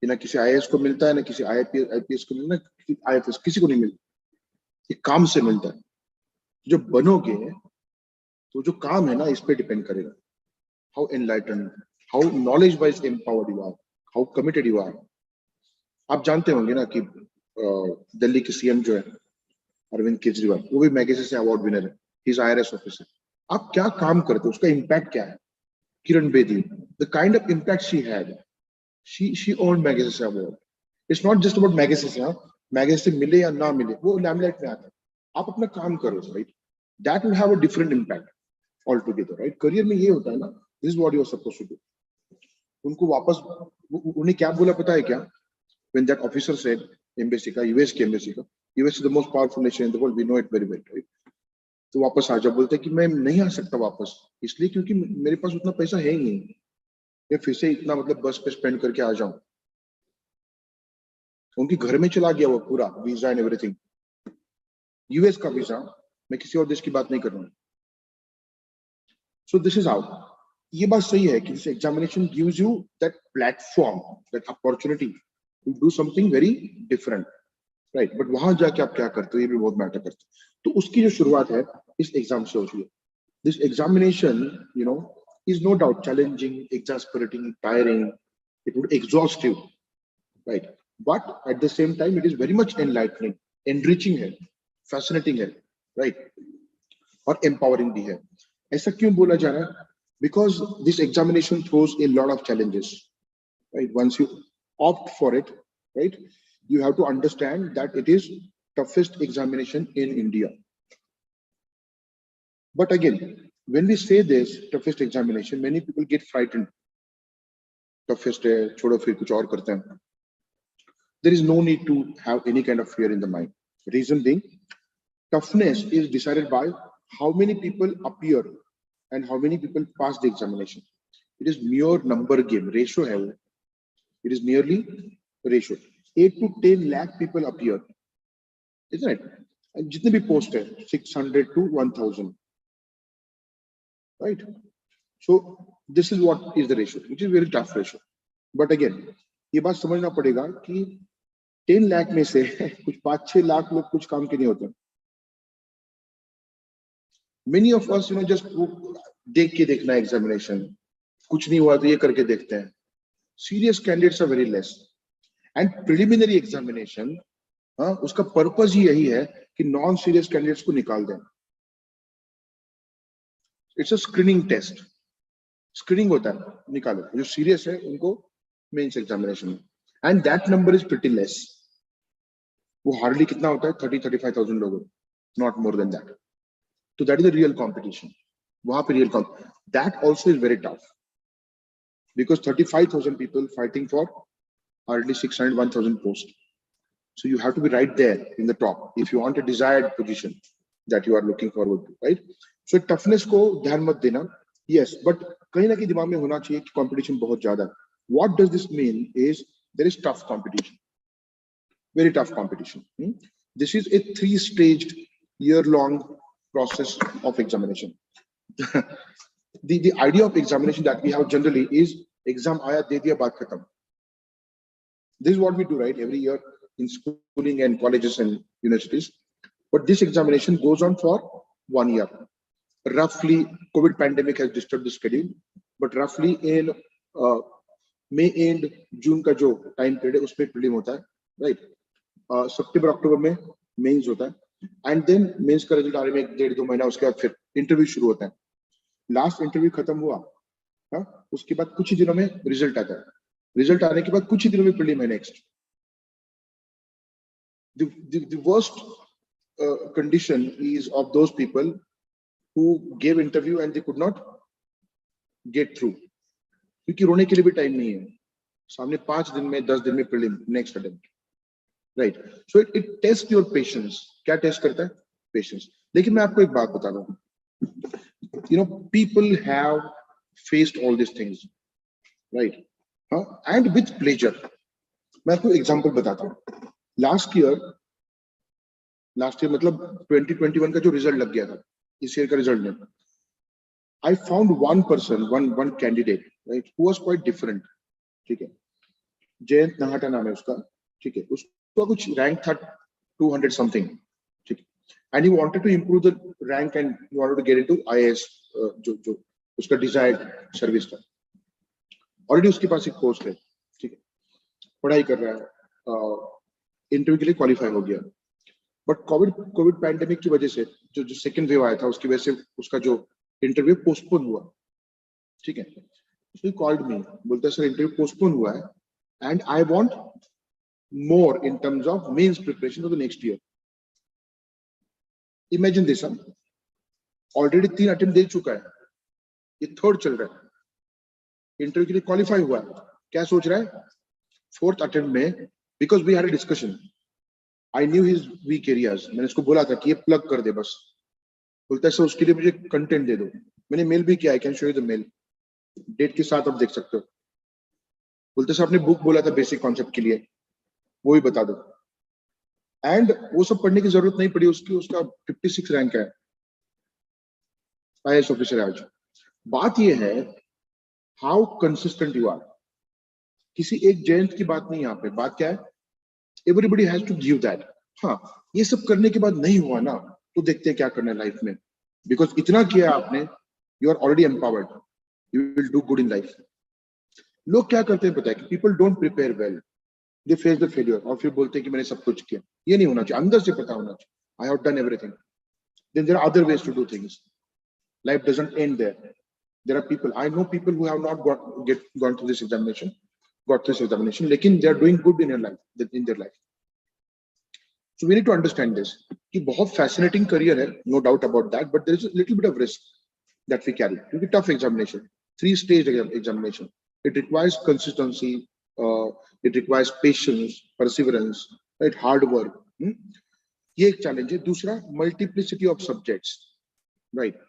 कि ना किसी आईएएस को मिलता है, ना किसी आईपीएस को मिलता है, आईएफएस किसी को नहीं मिलता. ये काम से मिलता है. जो बनोगे तो जो काम है ना इस पे डिपेंड करेगा. How enlighten, how knowledge wise empowered you are, how committed you are. आप जानते होंगे ना कि दिल्ली के सीएम जो है अरविंद केजरीवाल, वो भी मैगेसेसे अवार्ड विनर है. He is IRS officer. आप क्या काम करते हो, उसका इम्पैक्ट क्या है. Kiran Bedi, the kind of impact she had, she owned Magsaysay award. It's not just about Magsaysay. Magsaysay मिले या ना मिले वो लैमलाइट में आता है. आप अपना काम करो, right. That will have a different impact all together, right. Career में ये होता है ना, this is what you are supposed to do. उनको वापस उन्हें क्या बोला पता है क्या? When that officer said, embassy का, यूएस की एम्बेसी का, US is the most powerful nation in the world, we know it very well, right. तो वापस आ जा, बोलते कि मैं नहीं आ सकता वापस, इसलिए क्योंकि मेरे पास उतना पैसा है ही नहीं, मैं फिर से इतना मतलब बस पे स्पेंड करके आ जाऊं. उनके घर में चला गया वो पूरा वीजा एंड एवरीथिंग, यूएस का वीजा. मैं किसी और देश की बात नहीं कर रहा हूँ. So this is how. ये बात सही है कि this examination gives you that platform, that opportunity to do something very different, right. But वहां जाके आप क्या करते हो ये भी बहुत मैटर करता है. तो उसकी जो शुरुआत है इस एग्जाम से होती है. This examination you know is no doubt challenging, exasperating, tiring. It would exhaust you, right? But at the same time, it is very much enlightening, enriching है, fascinating है, right? और empowering भी है. ऐसा क्यों बोला जा रहा है? Because this examination throws a lot of challenges, right? Once you opt for it, right, you have to understand that it is toughest examination in India. But again, when we say this toughest examination, many people get frightened. Toughest है, छोड़ो फिर कुछ और करते हैं. There is no need to have any kind of fear in the mind. Reason being, toughness is decided by how many people appear and how many people pass the examination. It is mere number game, ratio है वो. It is merely ratio. 8 to 10 lakh people appear, isn't it? And जितने भी post है, 600 to 1000. Right? So this is what is the ratio, which is very tough ratio. But again, ये बात समझना पड़ेगा कि 10 लाख में से कुछ 5-6 लाख लोग कुछ काम के नहीं होते. Many of us, just देख के देखना एग्जामिनेशन, कुछ नहीं हुआ तो ये करके देखते हैं. Serious candidates are very less. And preliminary examination, उसका पर्पस ही यही है कि नॉन सीरियस कैंडिडेट्स को निकाल दें. It's a screening test. Screening होता है, निकालो जो सीरियस है उनको मेंस एग्जामिनेशन में. And that number is pretty less. वो हार्डली कितना होता है, 30-35,000 लोग, नॉट मोर देन दैट. तो that is the real competition. वहां पे real competition, that also is very tough because 35,000 people fighting for hardly 600-1,000 post. So you have to be right there in the top if you want a desired position that you are looking forward to, right? So toughness को ध्यान मत देना. Yes, but कहीं ना कहीं दिमाग में होना चाहिए कि competition बहुत ज्यादा है. What does this mean is there is tough competition, very tough competition. This is a 3-staged year-long process of examination. The idea of examination that we have generally is exam आया दे दिया बात खत्म. This is what we do, right, every year in schooling and colleges and universities. But this examination goes on for 1 year. Roughly, COVID pandemic has disturbed the schedule, but roughly in May end, June का जो time period है उसमें prelim होता है, right? September, October में mains होता है, and then mains का result आने में 1.5-2 महीना उसके बाद फिर interview शुरू होता है. Last interview खत्म हुआ, उसके बाद कुछ ही दिनों में result आता है. Result आने के बाद कुछ ही दिनों में prelim है next. The worst condition is of those people who gave interview and they could not get through. क्योंकि रोने के लिए भी टाइम नहीं है. सामने 5 दिन में 10 दिन में prelim next attempt, right? So it tests your patience. क्या टेस्ट करता है? Patience. लेकिन मैं आपको एक बात बता दूं, people have faced all these things, right? And with pleasure. मैं आपको एग्जांपल बताता हूँ. लास्ट ईयर मतलब 2021 का जो रिजल्ट लग गया था, इस ईयर का रिजल्ट में, I found one person, one candidate, right, who was quite different. ठीक है, जयंत नाहटा नाम है उसका. ठीक है, उसका कुछ रैंक था 200 something. ठीक है, and he wanted to improve the rank and he wanted to get into IAS, जो उसका desired सर्विस था. ऑलरेडी उसके पास एक पोस्ट है. ठीक है, पढ़ाई कर रहा है, इंटरव्यू के लिए क्वालिफाई हो गया. बट कोविड पैंडेमिक की वजह से जो सेकंड वेव आया था, उसकी वजह से उसका जो इंटरव्यू पोस्टपोन हुआ. ठीक है, he called me, बोलता है सर इंटरव्यू पोस्टपोन हुआ है and I want more in terms of means preparation for the next year. Imagine this, already 3 attempt दे चुका है, ये थर्ड चल रहा है, इंटरव्यू के लिए क्वालिफाई हुआ है. क्या सोच रहा है, 4th अटेम्प्ट में, because we had a discussion, I knew his weak areas, मैंने उसको बोला था कि ये प्लग कर दे बस. बोलता है सर उसके लिए मुझे कंटेंट दे दो. मैंने मेल भी किया, I can show you the mail, date के साथ आप देख सकते हो. बोलते सर आपने बुक बोला था बेसिक कॉन्सेप्ट के लिए, वो भी बता दो. एंड वो सब पढ़ने की जरूरत नहीं पड़ी, उसका 56 रैंक है, IAS ऑफिसर आज. बात ये है हाउ कंसिस्टेंट यू आर. किसी एक जयंत की बात नहीं यहाँ पे, बात क्या है, everybody has to give that. हाँ, ये सब करने के बाद नहीं हुआ ना, तो देखते हैं क्या करना है लाइफ में, बिकॉज इतना किया आपने, you are already empowered, you will do good in life. लोग क्या करते हैं पता है कि people don't prepare well, they face the failure, और फिर बोलते हैं कि मैंने सब कुछ किया. ये नहीं होना चाहिए, अंदर से पता होना चाहिए, I have done everything. Then there are other ways to do things. Life doesn't end there. There are people, I know people who have not gone through this examination, लेकिन they are doing good in their life. So we need to understand this, कि बहुत fascinating career है, no doubt about that, but there is a little bit of risk that we carry. क्योंकि tough examination, 3-stage examination, it requires consistency, it requires patience, perseverance, right, hard work. ये एक challenge है. दूसरा, multiplicity of subjects, right.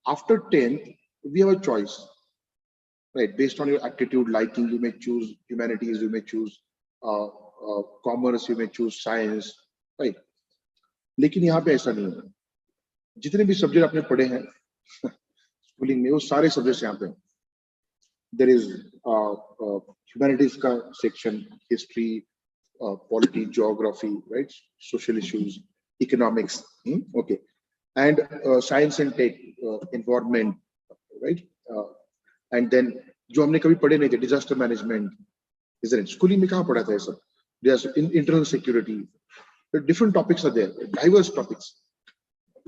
After 10th, we have a choice, right? Based on your aptitude, liking, you may choose humanities, you may choose commerce, you may choose science, right? लेकिन यहाँ पे ऐसा नहीं है. जितने भी सब्जेक्ट आपने पढ़े हैं स्कूलिंग में, वो सारे सब्जेक्ट्स यहाँ पे हैं. There is humanities का section, history, polity, geography, right? Social issues, economics, okay. And science and tech, environment, right? And then जो हमने कभी पढ़े नहीं थे, disaster management, isn't it? Schooling में कहाँ पढ़ा था ये सब? There's internal security. Different topics are there, diverse topics.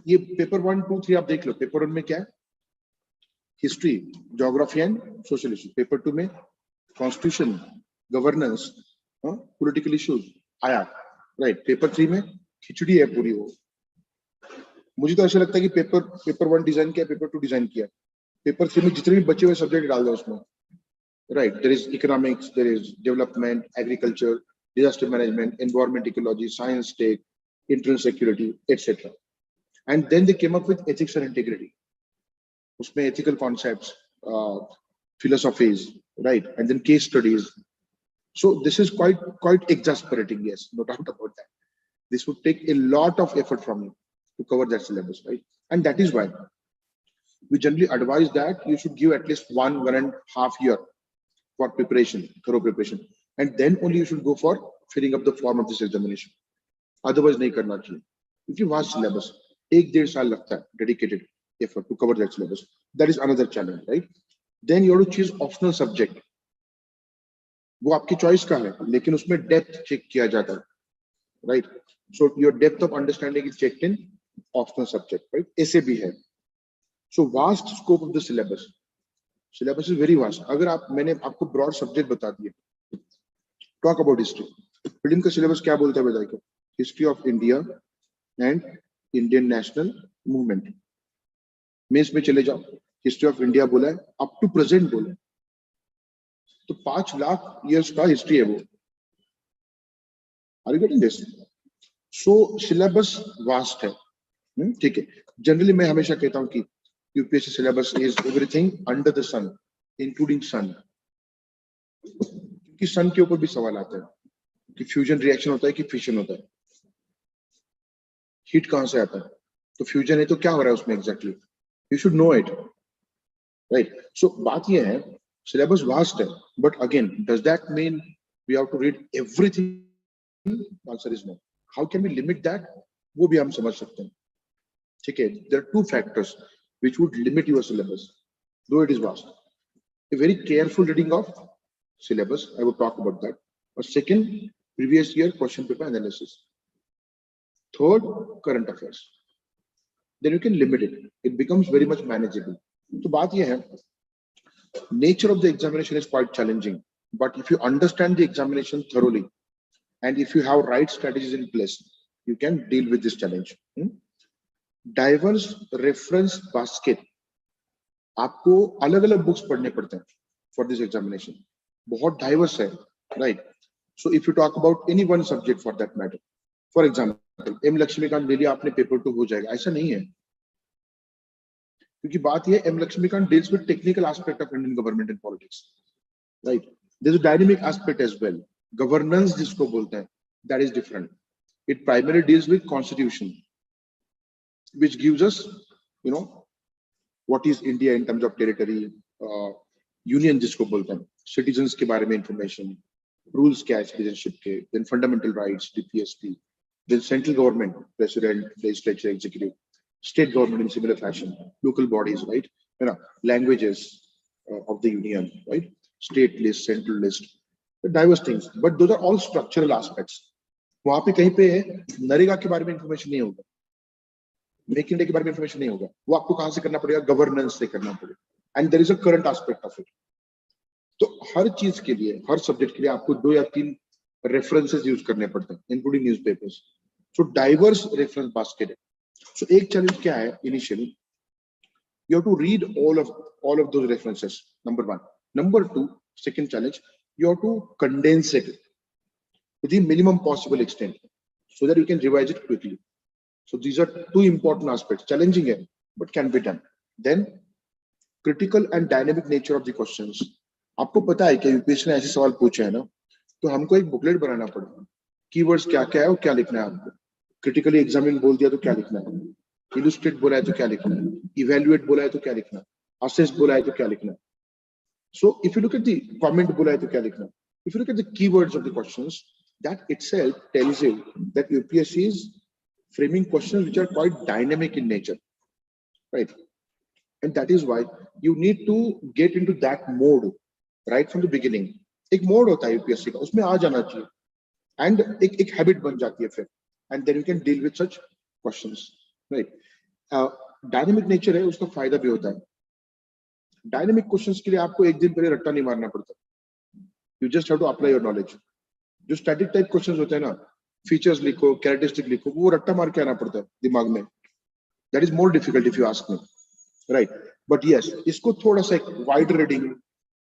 ये paper 1, 2, 3 आप देख लो. Paper 1 में क्या है? History, geography and social issues. Paper 2 में constitution, governance, political issues आया, right? Paper 3 में खिचड़ी है पूरी. वो मुझे तो ऐसा लगता है कि पेपर 1 डिजाइन किया, पेपर 2 डिजाइन किया, पेपर 3 में जितने भी बचे हुए सब्जेक्ट डाल दो उसमें, right. There is economics, there is development, agriculture, disaster management, environment, ecology, science, tech, internal security, etcetera. And then they came up with ethics and integrity. उसमें ethical concepts, philosophies, right, and then case studies. So this is quite exasperating, yes, no doubt about that. This would take a lot of effort from you to cover that syllabus, right? And that is why we generally advise that you should give at least 1.5 year for preparation, thorough preparation, and then only you should go for filling up the form of this examination. Otherwise नहीं करना चाहिए, क्योंकि vast syllabus, 1-1.5 साल लगता है dedicated effort to cover that syllabus. That is another challenge, right? Then you have to choose optional subject. वो आपकी choice का है, लेकिन उसमें depth check किया जाता है, right? So your depth of understanding is checked in optional subject, right? ऐसे भी है. So vast scope of the syllabus. Syllabus is very vast. अगर मैंने आपको broad subject बता दिए. Talk about history. Prelim का syllabus क्या बोलता है बताइए? History of India and Indian national movement. Mains में चले जाओ, हिस्ट्री ऑफ इंडिया बोला है, अप टू प्रेजेंट बोला है, तो 5 लाख ईयर्स का हिस्ट्री है वो. Are you getting this? So syllabus vast है. ठीक है. जनरली मैं हमेशा कहता हूं कि UPSC syllabus is everything under the sun including sun, क्योंकि सन के ऊपर भी सवाल आता है कि फ्यूजन रिएक्शन होता है कि फिशन होता है, हीट कहां से आता है, तो फ्यूजन है तो क्या हो रहा है उसमें exactly, you should know it, right. So बात ये है सिलेबस वास्ट है, but again does that mean we have to read everything? Answer is no. How can we limit that? वो भी हम समझ सकते हैं, ठीक है। There are two factors which would limit your syllabus, though it is vast. A very careful reading of syllabus, I will talk about that. But second, previous year question paper analysis. Third, current affairs. Then you can limit it. It becomes very much manageable. So baat ye hai, nature of the examination is quite challenging. But if you understand the examination thoroughly, and if you have right strategies in place, you can deal with this challenge. Diverse reference basket, आपको अलग अलग books पढ़ने पड़ते हैं for this examination, बहुत diverse है, right. So if you talk about any one subject for that matter, for example M Laxmikanth ले लिया आपने, पेपर 2 हो जाएगा, ऐसा नहीं है, क्योंकि बात यह M Laxmikanth deals with technical aspect of Indian government and politics, right. There is a dynamic aspect as well, governance जिसको बोलते हैं, that is different. It primary deals with constitution which gives us, you know, what is India in terms of territory, union जिसको बोलते हैं, citizens के बारे में information, rules क्या है citizenship के, then fundamental rights, DPSP, then central government, president, legislature, executive, state government in similar fashion, local bodies, right, you know, languages of the union, right, state list, central list, the diverse things, but those are all structural aspects. वहां पे कहीं पे नरेगा के बारे में information नहीं होगा, make India के बारे में इंफॉर्मेशन नहीं होगा, वो आपको कहां से करना पड़ेगा, गवर्नेंस से करना पड़ेगा, and there is a current aspect of it. तो हर चीज के लिए, हर सब्जेक्ट के लिए आपको 2 या 3 रेफरेंसेस यूज करने पड़ते हैं, including newspapers. So diverse reference basket है। सो एक चैलेंज क्या है initially, you have to read all of those references, number 1। Number 2, second challenge, you have to condense it to the minimum possible extent so that you can revise it quickly. So these are 2 important aspects, challenging है but can be done. Then critical and dynamic nature of the questions. आपको पता है कि UPSC ने ऐसे सवाल पूछे हैं ना, तो हमको एक बुकलेट बनाना पड़ेगा, कीवर्ड्स क्या क्या है और क्या लिखना है आपको, क्रिटिकली एग्जामिन बोल दिया तो क्या लिखना है, इलुस्ट्रेट बोला है तो क्या लिखना है, इवेल्युएट बोला है तो क्या लिखना है, असेस बोला है तो क्या लिखना है। सो if you look at the comment बोला है तो क्या लिखना है, if you look at the keywords of the questions, that itself tells you that UPSC is framing questions which are quite dynamic in nature, right? And that is why you need to get into that mode right from the beginning. एक mode होता है UPSC का, उसमें आ जाना चाहिए, and एक habit बन जाती है फिर, and then you can deal with such questions, right? Dynamic nature है, उसका फायदा भी होता है। Dynamic questions के लिए आपको एक दिन पहले रट्टा नहीं मारना पड़ता, you just have to apply your knowledge. जो स्टैटिक टाइप क्वेश्चंस होते हैं ना, फीचर्स लिखो, कैरेक्टरिस्टिक लिखो, वो रट्टा मार के आना पड़ता है दिमाग में, that is more difficult if you ask me, right. But yes, इसको थोड़ा सा एक wide reading,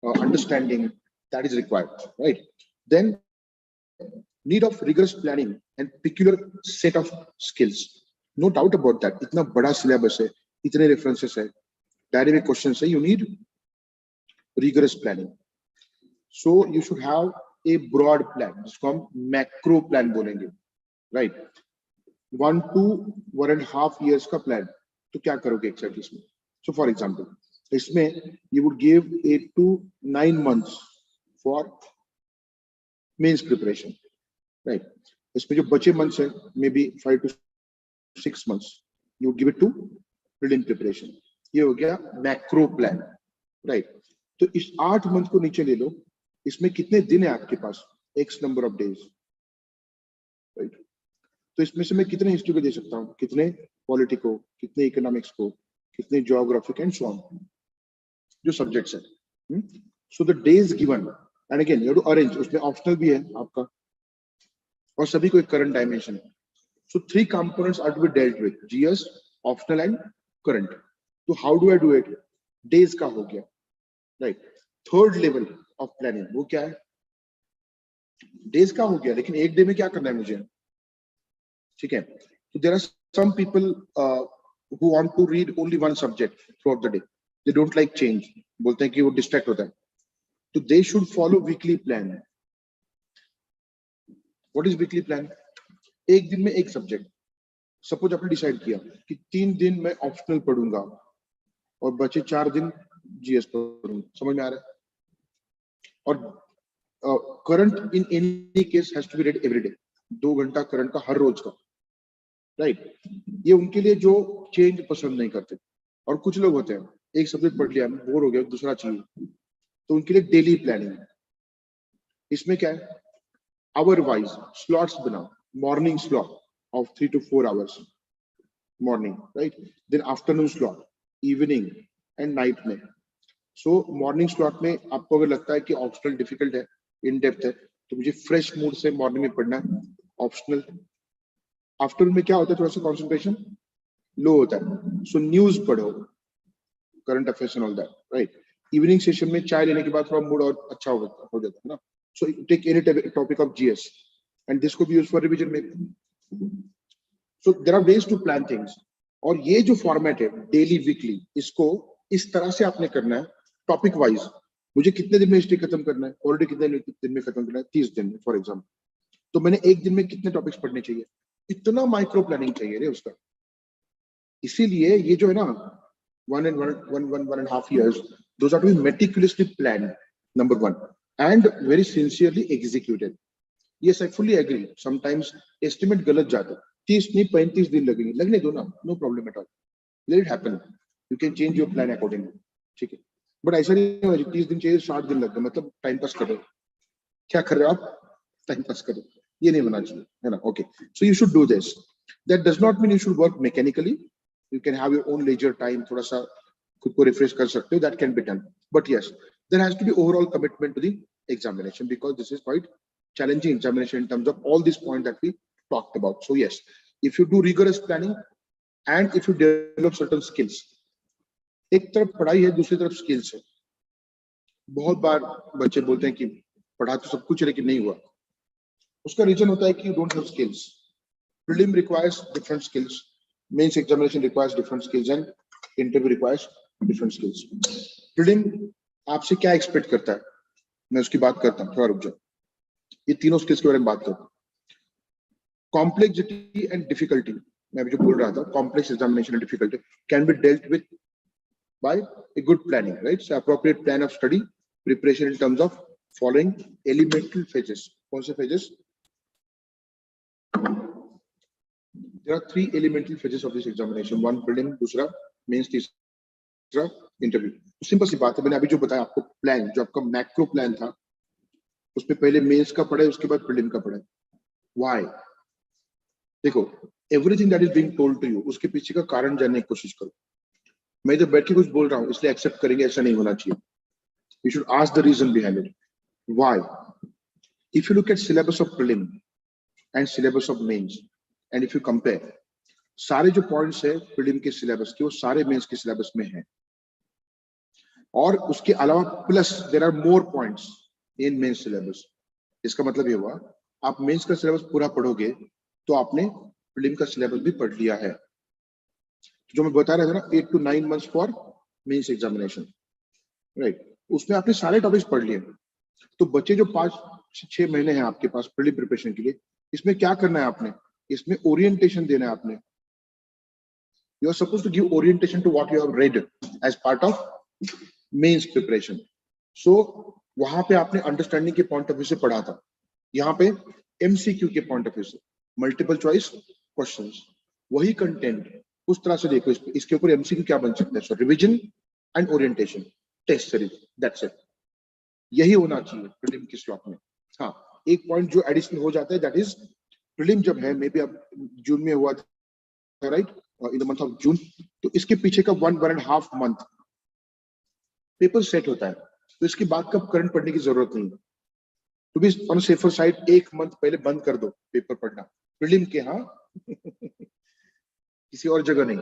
understanding, that is required, right. Then need of rigorous planning and peculiar set of skills, no doubt about that. इतना बड़ा syllabus है, इतने references है, direct questions है, you need rigorous planning. So you should have a broad plan, जिसको हम macro plan बोलेंगे, right. 1 to 1.5 years का प्लान, तो क्या करोगे एक्सैक्टली इसमें? सो फॉर एग्जांपल इसमें you would give 8 to 9 months for mains preparation, right. इसमें जो बचे मंथ्स हैं, maybe 5 to 6 months you would give it to prelim preparation. ये हो गया मैक्रो प्लान, राइट। तो इस 8 मंथ को नीचे ले लो, इसमें कितने दिन है आपके पास, X number of days, right. तो इसमें से मैं कितने हिस्ट्री को दे सकता हूँ, कितने पॉलिटी को, कितने इकोनॉमिक्स को, कितने ज्योग्राफिक एंड सो ऑन, जो सब्जेक्ट्स है। So the days given, and again you have to arrange, उसमें ऑप्शनल भी है आपका, और सभी को एक करंट डायमेंशन है। So 3 components are to be dealt with, GS, optional and current. तो how do I do it? Days का हो गया, right. Third level of planning वो क्या है? डेज का हो गया, लेकिन एक डे में क्या करना है मुझे, ठीक है। तो there are some people who want to read only one subject throughout the day, they don't like change, बोलते हैं कि वो distract होता है, तो they should follow weekly plan. What is weekly plan? एक दिन में एक सब्जेक्ट, सपोज आपने डिसाइड किया कि 3 दिन मैं ऑप्शनल पढ़ूंगा और बचे 4 दिन जीएस पढ़ूंगा, समझ में आ रहा है? और current in any case has to be read every day, 2 घंटा करंट का हर रोज का, राइट? ये उनके लिए जो चेंज पसंद नहीं करते, और कुछ लोग होते हैं एक सब्जेक्ट पढ़ लिया, बोर हो गया, दूसरा चाहिए, तो उनके लिए डेली प्लानिंग है। इसमें क्या है, आवर वाइज स्लॉट्स बनाओ, morning slot of 3 to 4 hours morning, right? Then afternoon slot, evening and night में. So morning slot में आपको अगर लगता है कि optional difficult है, in depth है, तो मुझे fresh mood से morning में पढ़ना है, optional. Afternoon में क्या होता है, थोड़ा सा concentration low होता है, so news पढ़ो, current affairs and all that, right? Evening session में चाय लेने के बाद थोड़ा mood और अच्छा हो जाता है ना. So take any topic of GS and this could be used for revision maybe. So there are ways to plan things. और ये जो फॉर्मेट है डेली वीकली, इसको इस तरह से आपने करना है टॉपिक वाइज। मुझे कितने दिन में हिस्ट्री खत्म करना है, ऑलरेडी कितने दिन में खत्म करना है, 30 दिन में फॉर एग्जाम्पल, तो मैंने एक दिन में कितने टॉपिक्स पढ़ने चाहिए, इतना माइक्रो प्लानिंग चाहिए रे उसका। इसीलिए ये जो है ना 1.5 years, those are to be meticulously planned, number one, and very sincerely executed. Yes, I fully agree. Sometimes estimate गलत जाता है, 30 नहीं 35 दिन लगेंगे, लगने दो ना, no problem at all. Let it happen. You can change your plan accordingly. ठीक है, बट ऐसा नहीं हो 30 दिन चाहिए 60 दिन लग गए, मतलब टाइम पास कर रहे हो। क्या कर रहे हो आप? टाइम पास कर रहे हो, ये नहीं होना चाहिए, है ना? Okay, so you should do this. That does not mean you should work mechanically. You can have your own leisure time, थोड़ा सा खुद को रिफ्रेश कर सकते हो, that can be done. But yes, there has to be overall commitment to the examination, because this is quite challenging examination in terms of all these points that we talked about. So yes, if you do rigorous planning and if you develop certain skills, एक तरफ पढ़ाई है, दूसरी तरफ skills है। बहुत बार बच्चे बोलते हैं कि पढ़ा तो सब कुछ लेकिन नहीं हुआ, उसका रीजन होता है कि you don't have skills. Prelim requires different skills, mains examination requires different skills and interview requires different skills. Prelim आपसे क्या एक्सपेक्ट करता है, मैं उसकी बात करता हूँ, थोड़ा रुक जाओ। ये तीनों स्किल्स के बारे में बात करता हूँ। कॉम्प्लेक्सिटी एंड डिफिकल्टी, मैं अभी जो बोल रहा था, complex examination and difficulty can be dealt with by a good planning, right? So appropriate plan of study, preparation in terms of following elemental phases. कौन से phases? There are 3 elemental phases of this examination, one prelim, दूसरा mains, तीसरा interview. Simple सी बात है, मैंने अभी जो बताया आपको प्लान, जो आपका मैक्रो प्लान था, उसमें पहले मेंस का पढ़े, उसके बाद प्रीलिम का पढ़े। व्हाई? देखो, everything that is being told to you, उसके पीछे का कारण जानने की कोशिश करो। मैं इधर बैठ के कुछ बोल रहा हूँ इसलिए एक्सेप्ट करेंगे, ऐसा नहीं होना चाहिए। You should ask the reason behind it, why. If you look at syllabus of prelim and syllabus of mains and if you compare, सारे जो पॉइंट्स है प्रीलिम के सिलेबस के, वो सारे मेंस के सिलेबस में है, और उसके अलावा plus there are more points in mains syllabus. इसका मतलब ये हुआ, आप मेंस का सिलेबस पूरा पढ़ोगे तो आपने प्रीलिम का सिलेबस भी पढ़ लिया है। जो मैं बता रहा था ना, 8 to 9 months for mains examination, right? उसमें आपने सारे टॉपिक्स पढ़ लिए। तो बच्चे जो 5-6 महीने हैं आपके पास प्रीलिम प्रिपरेशन के लिए, इसमें क्या करना है आपने? इसमें ओरिएंटेशन देना है आपने। You are supposed to give orientation to what you have read as part of mains preparation. So वहां पे आपने अंडरस्टैंडिंग के पॉइंट ऑफ व्यू से पढ़ा था, यहाँ पे एमसीक्यू के पॉइंट ऑफ व्यू से, मल्टीपल चॉइस क्वेश्चंस, वही कंटेंट उस तरह से देखो। इसके ऊपर एमसीक्यू क्या बन सकता है? So revision and orientation, test series, that's it. यही होना चाहिए प्रीलिम के स्लॉट में। हाँ, एक पॉइंट जो एडिशनल हो जाता है, दैट इज प्रीलिम जब है, मे बी अब जून में हुआ था, right, in the month of June, तो इसके पीछे का 1.5 month पेपर सेट होता है, तो इसके बाद का करंट पढ़ने की जरूरत नहीं है। To be on safer side, 1 month पहले बंद कर दो पेपर पढ़ना प्रीलिम के, हाँ किसी और जगह नहीं,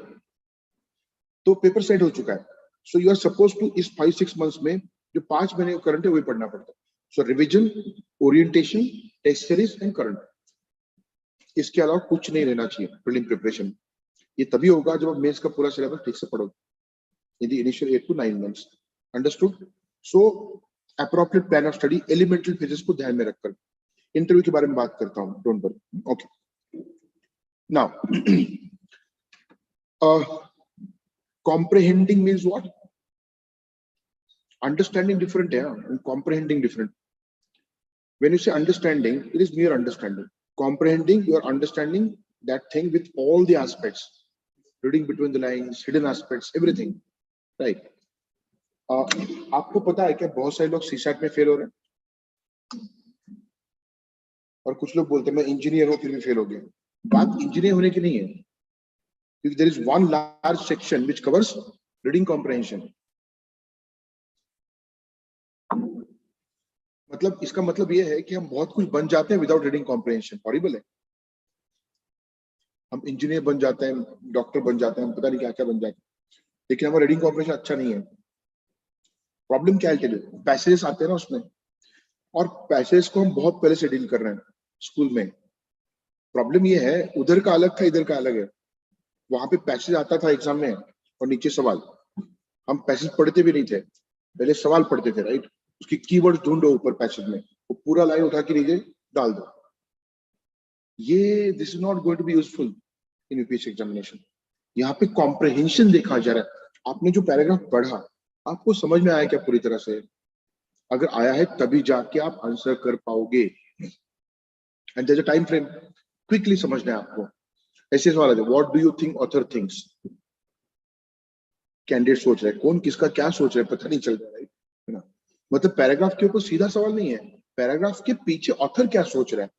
तो पेपर सेट हो चुका है। So you are suppose to इस 5-6 months में जो 5 महीने करंट है वही पढ़ना पड़ता है। So revision, orientation, test series and current, इसके अलावा कुछ नहीं रहना चाहिए प्रीलिम प्रिपरेशन। ये तभी होगा जब आप मेंस का पूरा सिलेबस ठीक से पढ़ोगे in the initial 8 to 9 months. Understood? So appropriate plan of study elemental phases को ध्यान में रखकर इंटरव्यू के बारे में बात करता हूं, don't worry. Okay, now comprehending means what? Understanding different, yeah, and comprehending different. When you say understanding, it is mere understanding. Comprehending, you are understanding that thing with all the aspects, reading between the lines, hidden aspects, everything, right? आपको पता है क्या बहुत सारे लोग CSAT में fail हो रहे हैं और कुछ लोग बोलते हैं मैं इंजीनियर हूं फिर भी फेल हो गया. बात इंजीनियर होने की नहीं है, क्योंकि there is one large section which covers reading comprehension. मतलब इसका मतलब ये है कि हम बहुत कुछ बन जाते हैं विदाउट रीडिंग कॉम्प्रिहेंशन. हॉरिबल है. हम इंजीनियर बन जाते हैं, डॉक्टर बन जाते हैं, हम पता नहीं क्या क्या बन जाते हैं, लेकिन हमारा रीडिंग कॉम्प्रिहेंशन अच्छा नहीं है. प्रॉब्लम क्या है? पैसेज आते हैं ना उसमें, और पैसेज को हम बहुत पहले से डील कर रहे हैं स्कूल में. प्रॉब्लम ये है उधर का अलग था, इधर का अलग है. वहां पे पैसेज आता था एग्जाम में और नीचे सवाल. हम पैसेज पढ़ते भी नहीं थे, पहले सवाल पढ़ते थे, राइट? उसकी कीवर्ड ढूंढो ऊपर पैसेज में, वो पूरा लाइन उठा के नीचे डाल दो. ये this is not going to be useful in UPSC examination. यहाँ पे कॉम्प्रिहेंशन देखा जा रहा है. आपने जो पैराग्राफ पढ़ा आपको समझ में आया क्या पूरी तरह से? अगर आया है तभी जाके आप आंसर कर पाओगे. And there is a time frame, quickly समझना है आपको. ऐसे सवाल है, what do you think author thinks? Candidate सोच रहे हैं, कौन किसका क्या सोच रहे हैं पता नहीं चल रहा, राइट? है ना? मतलब पैराग्राफ के ऊपर सीधा सवाल नहीं है, पैराग्राफ के पीछे ऑथर क्या सोच रहा है,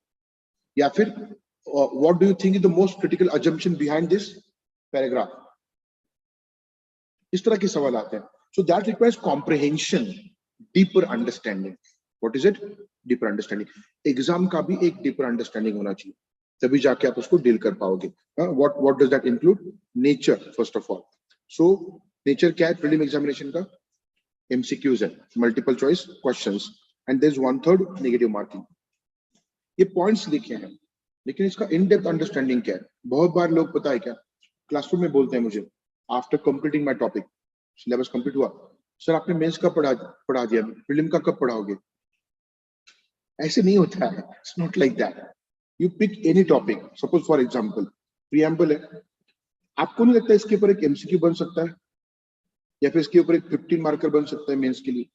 या फिर what do you think is the most critical assumption behind this paragraph. इस तरह के सवाल आते हैं. So that requires comprehension, deeper understanding. What is it? Deeper understanding. Exam का भी एक डीपर अंडरस्टैंडिंग होना चाहिए, तभी जाके आप उसको डील कर पाओगे. What does that include? Nature first of all. So nature क्या है प्रीलिम एग्जामिनेशन का? MCQs है, multiple choice questions, and there is 1/3 negative marking. ये पॉइंट्स लिखे हैं, लेकिन इसका इन डेप्थ अंडरस्टैंडिंग क्या है? बहुत बार लोग पता है क्या क्लासरूम में बोलते हैं मुझे, after completing my topic, syllabus complete हुआ, सर आपने मेंस का पढ़ा दिया, प्रीलिम का कब पढ़ाओगे? ऐसे नहीं होता है. It's not like that. You pick any topic, suppose for example preamble है, आपको नहीं लगता इसके ऊपर एक MCQ बन सकता है, या फिर इसके ऊपर एक 15 मार्कर बन सकता है मेंस के लिए?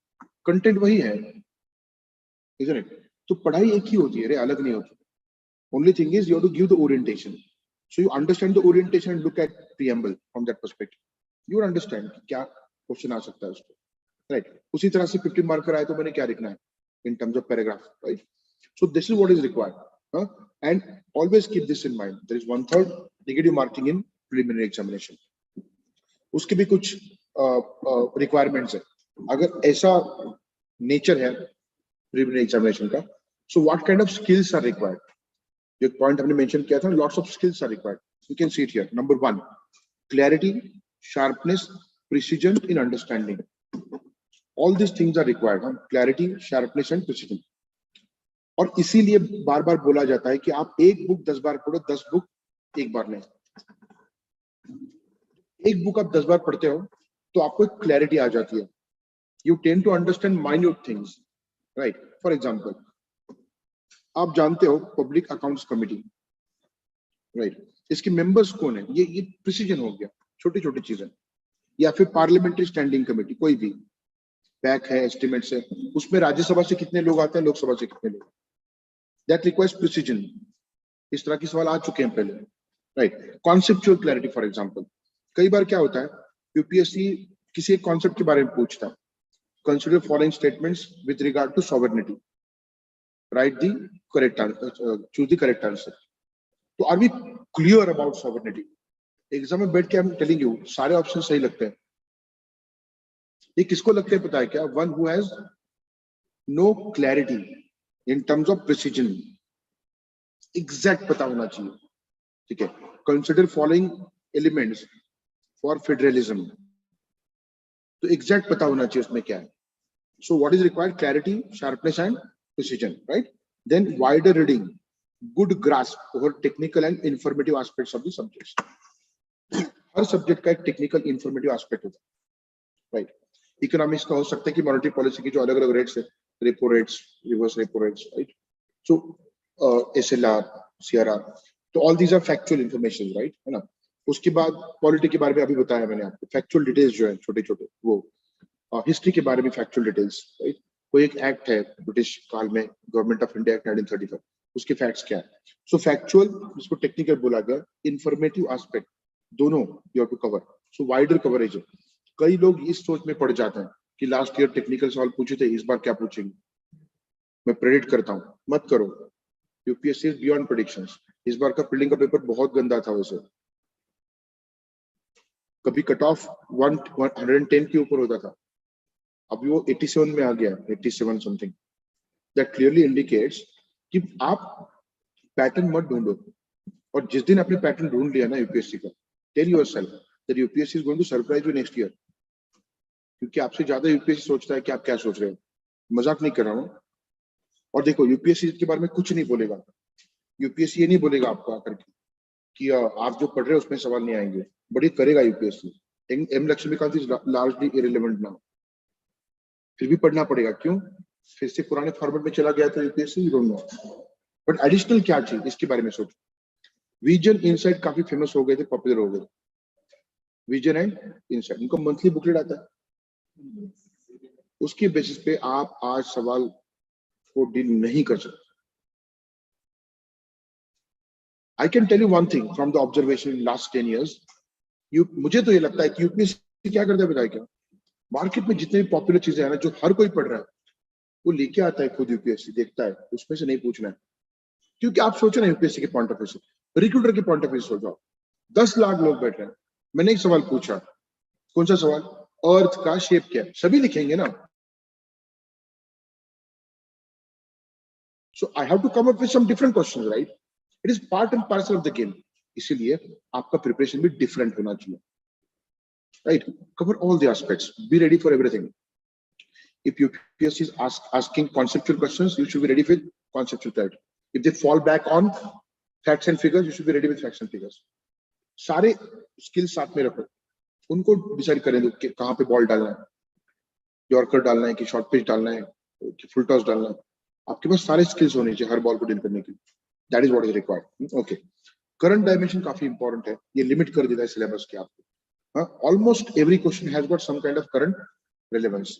कंटेंट वही है, isn't it? तो पढ़ाई एक ही होती है रे, अलग नहीं होती. Only thing is you have to give the orientation. So you understand the orientation and look at preamble from that perspective. You will understand कि क्या क्वेश्चन आ सकता है उसको, right? उसी तरह से 15 मार्कर आए तो मैंने क्या लिखना है in terms of paragraph, right? So this is what is required, and always keep this in mind. There is 1/3 negative marking in preliminary examination. उसके भी कुछ रिक्वायरमेंट्स है. अगर ऐसा नेचर है प्रीलिमिनरी एग्जामिनेशन का, so what kind of skills are required? जो point हमने मेंशन किया था, lots of skills are required. You can see it here. Number 1, clarity, sharpness, precision in understanding. All this things are required. Clarity, sharpness and precision. और इसीलिए बार बार बोला जाता है कि आप एक बुक 10 बार पढ़ो, 10 बुक एक बार नहीं. एक बुक आप 10 बार पढ़ते हो तो आपको एक क्लैरिटी आ जाती है. You tend to understand minute things, right? For example, आप जानते हो पब्लिक अकाउंट्स कमेटी, राइट? इसके मेंबर्स कौन है? ये प्रिसीजन हो गया, छोटी छोटी चीजें. या फिर पार्लियामेंट्री स्टैंडिंग कमेटी, कोई भी पैक है, एस्टिमेट्स है, उसमें राज्यसभा से कितने लोग आते हैं, लोकसभा से कितने लोग. That requires precision. इस तरह के सवाल आ चुके हैं पहले, right? Conceptual clarity for example, कई बार क्या होता है यूपीएससी किसी एक कॉन्सेप्ट के बारे में पूछता है. Consider following statements with regard to sovereignty, right the correct answer, choose the correct answer. तो are we clear about sovereignty? Exam में बैठ के आई एम टेलिंग यू सारे ऑप्शन सही लगते हैं. ये किसको लगते हैं पता है क्या? One who has no clarity in terms of precision. Exact पता होना चाहिए, ठीक है? Consider following elements for federalism, तो एग्जैक्ट पता होना चाहिए उसमें क्या है. So what is required? Clarity, sharpness and precision, right? Then wider reading, good grasp over technical and informative aspects of the subjects. Her subject का एक टेक्निकल इंफॉर्मेटिव एस्पेक्ट होता है, राइट। इकोनॉमिक्स का हो सकता है कि मॉनेटरी पॉलिसी की जो अलग अलग रेट्स है, repo rates, reverse repo rates, right. So SLR, CRR, तो all these are factual information, right, है ना। उसके बाद पॉलिटी के बारे में अभी बताया मैंने आपको, फैक्चुअल डिटेल्स जो है छोटे छोटे वो, हिस्ट्री के बारे में फैक्चुअल डिटेल्स, राइट। कोई एक एक्ट है ब्रिटिश काल में, गवर्नमेंट ऑफ इंडिया एक्ट 1935, उसके फैक्ट्स क्या है। सो फैक्चुअल, जिसको टेक्निकल बोला गया, इंफॉर्मेटिव एस्पेक्ट, दोनों you have to cover. So wider coverage है। कई लोग इस सोच में पड़ जाते हैं कि लास्ट ईयर टेक्निकल सवाल पूछे थे, इस बार क्या पूछेंगे, मैं प्रेडिक्ट करता हूँ। मत करो, यूपीएससी इज बियॉन्ड प्रेडिक्शंस। इस बार का प्रीलिम का पेपर बहुत गंदा था वैसे, कभी कट ऑफ 110 के ऊपर होता था, अभी वो 87 में आ गया, 87 समथिंग। दैट क्लियरली इंडिकेट्स कि आप पैटर्न मत ढूंढो, और जिस दिन आपने पैटर्न ढूंढ लिया ना यूपीएससी का, tell yourself that UPSC is going to surprise you next year, क्योंकि आपसे ज्यादा यूपीएससी सोचता है कि आप क्या सोच रहे हो। मजाक नहीं कर रहा हूँ। और देखो, यूपीएससी के बारे में कुछ नहीं बोलेगा, यूपीएससी ये नहीं बोलेगा आपको आकर के कि आप जो पढ़ रहे हो उसमें सवाल नहीं आएंगे, बट ये करेगा UPSC. M Laxmikanth is largely irrelevant now, फिर भी पढ़ना पड़ेगा। क्यों? फिर से पुराने फॉर्मेट में चला गया था UPSC, you don't know. But additional क्या चीज, इसके बारे में सोचो। विजन इनसाइट काफी फेमस हो गए थे, पॉपुलर हो गए। विजन एंड इनसाइट, इनको मंथली बुकलेट आता है, उसके बेसिस पे आप आज सवाल को डील नहीं कर सकते। I can tell you one thing from the observation in last 10 years, मुझे तो ये लगता है कि यूपीएससी क्या करता है बताया क्या, मार्केट में जितने भी पॉपुलर चीजें हैं ना, जो हर कोई पढ़ रहा है, वो लेके आता है खुद यूपीएससी, देखता है, उसमें से नहीं पूछना है। क्योंकि आप सोचो ना यूपीएससी के पॉइंट ऑफ व्यू से, रिक्रूटर के पॉइंट ऑफ व्यू से सोचो, 10 लाख लोग बैठ रहे हैं, मैंने एक सवाल पूछा, कौन सा सवाल, अर्थ का शेप क्या है, सभी लिखेंगे ना। So I have to come up with some different questions, right. It is part and parcel of the game. इसीलिए आपका प्रिपरेशन भी डिफरेंट होना चाहिए, right. Cover all the aspects, be ready for everything. If UPSC is asking conceptual questions, you should be ready with conceptual clarity. If they fall back on facts and figures, you should be ready with facts and figures. सारे skills साथ में रखो, उनको decide करें दो कि कहाँ पे बॉल डालना है, यॉर्कर डालना है कि शॉर्ट पिच डालना है कि फुल टॉस डालना है। आपके पास सारे स्किल्स होने चाहिए हर बॉल को डील करने के लिए। That is what is required. Okay, current dimension काफी इंपॉर्टेंट है, ये लिमिट कर देता है सिलेबस के आपको। Almost every question has got some kind of current relevance,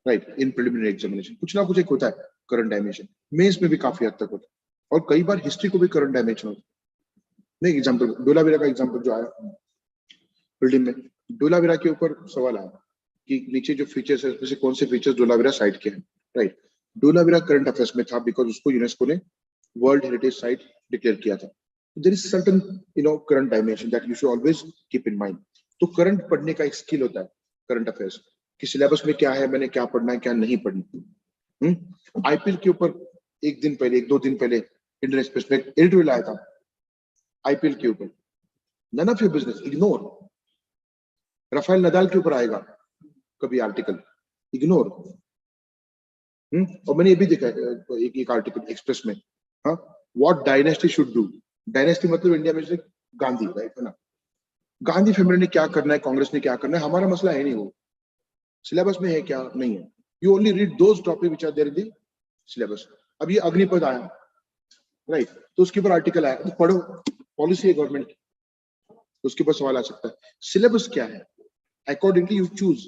right. In preliminary examination कुछ ना कुछ एक होता है करंट डायमेंशन, मेंस में भी काफी हद तक होता है, और कई बार हिस्ट्री को भी करंट डायमेंशन होता है। नहीं, एग्जांपल डोलावीरा का एग्जांपल जो आया प्रीलिम में, डोलावीरा के ऊपर सवाल आया कि नीचे जो फीचर्स है उसमें से कौन से फीचर्स डोलावीरा साइट के हैं, राइट। डोलावीरा करंट अफेयर्स में था बिकॉज उसको यूनेस्को ने वर्ल्ड हेरिटेज साइट डिक्लेयर किया था। There is certain current dimension that you should always keep in mind. तो करंट पढ़ने का एक स्किल होता है करंट अफेयर्स कि सिलेबस में क्या है, मैंने क्या पढ़ना है क्या नहीं पढ़ना। आईपीएल के ऊपर एक दो दिन पहले इंडियन एक्सप्रेस में एडिटोरियल आया था आईपीएल के ऊपर, none of your business, ignore. Rafael Nadal के ऊपर आएगा कभी आर्टिकल, इग्नोर। और मैंने ये भी देखा एक आर्टिकल एक्सप्रेस में, हाँ, what dynasty should do. Dynasty मतलब इंडिया में गांधी, राइट, है ना। गांधी फैमिली ने क्या करना है, कांग्रेस ने क्या करना है, हमारा मसला है नहीं, वो सिलेबस में है क्या नहीं है। You only read those topic which are there in the syllabus. अब ये अग्निपथ आया, राइट, तो उसके ऊपर आर्टिकल आया, तो पढ़ो, पॉलिसी है गवर्नमेंट की, तो उसके ऊपर सवाल आ सकता है। सिलेबस क्या है, accordingly you choose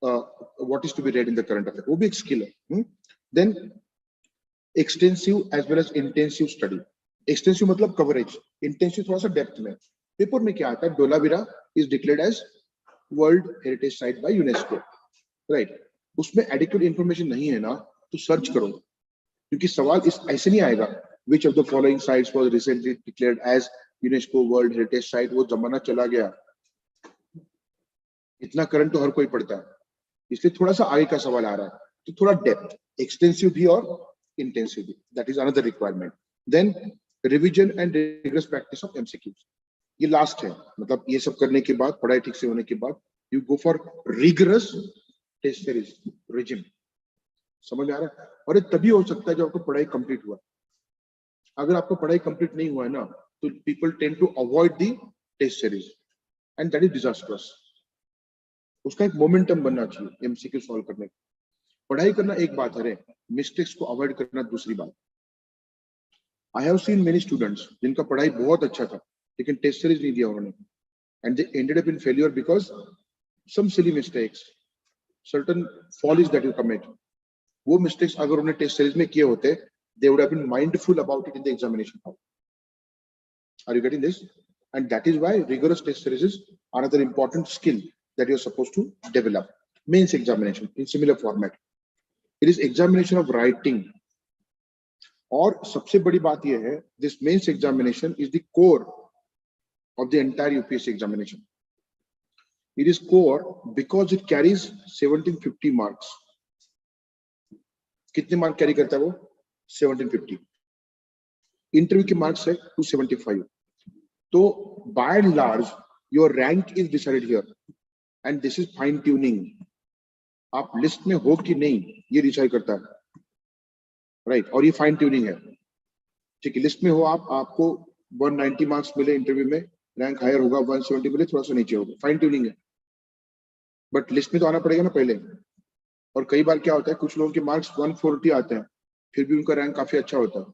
what is to be read in the current affair, वो भी एक स्किल है। Then extensive as well as intensive study. Extensive मतलब कवरेज, इंटेंसिव थोड़ा सा डेप्थ में। पेपर में क्या आता है, Dholavira is declared as world heritage site by UNESCO, right. उसमें एडिक्वेट इंफॉर्मेशन नहीं है ना, तो सर्च करो, क्योंकि सवाल इस ऐसे नहीं आएगा which of the following sites was recently declared as UNESCO world heritage site. वो जमाना चला गया, इतना करंट तो हर कोई पढ़ता है, इसलिए थोड़ा सा आगे का सवाल आ रहा है, तो थोड़ा डेप्थ, एक्सटेंसिव भी और इंटेंसिव भी, that is another requirement. Then revision and rigorous practice of MCQs, ये लास्ट है। मतलब ये सब करने के बाद, पढ़ाई ठीक से होने के बाद, you go for rigorous test series regime. समझ आ रहा है? और ये तभी हो सकता है जब आपको पढ़ाई कंप्लीट हुआ। अगर आपको पढ़ाई कंप्लीट नहीं हुआ है ना, तो people tend to avoid the test series and that is disastrous. उसका एक मोमेंटम बनना चाहिए एमसीक्यू सॉल्व करने का। पढ़ाई करना एक बात है, मिस्टेक्स को अवॉइड करना दूसरी बात। I have seen many students जिनका पढ़ाई बहुत अच्छा था लेकिन टेस्ट सीरीज नहीं दिया उन्होंने, and they ended up in failure because some silly mistakes, certain follies that you commit. वो मिस्टेक्स अगर उन्हें टेस्ट सीरीज में किए होते, they would have been mindful about it in the examination hall. Are you getting this? And that is why rigorous test series is another important skill that you're supposed to develop. Mains examination in similar format. It is examination of writing. और सबसे बड़ी बात यह है, this mains examination is the core of the entire UPSC examination. It is core because it carries 1750 marks. कितने mark carry करता है वो? 1750. इंटरव्यू के मार्क्स है 275. तो by and large your rank is decided here, and this is fine tuning. आप list में हो कि नहीं ये डिसाइड करता है, राइट? और ये फाइन ट्यूनिंग है, ठीक है? लिस्ट में हो आप, आपको 190 मार्क्स मिले इंटरव्यू में, रैंक हायर होगा, 170 मिले, थोड़ा सा नीचे होगा, फाइन ट्यूनिंग है. बट लिस्ट में तो आना पड़ेगा ना पहले. और कई बार क्या होता है, कुछ लोगों के मार्क्स 140 आते हैं, फिर भी उनका रैंक काफी अच्छा होता है,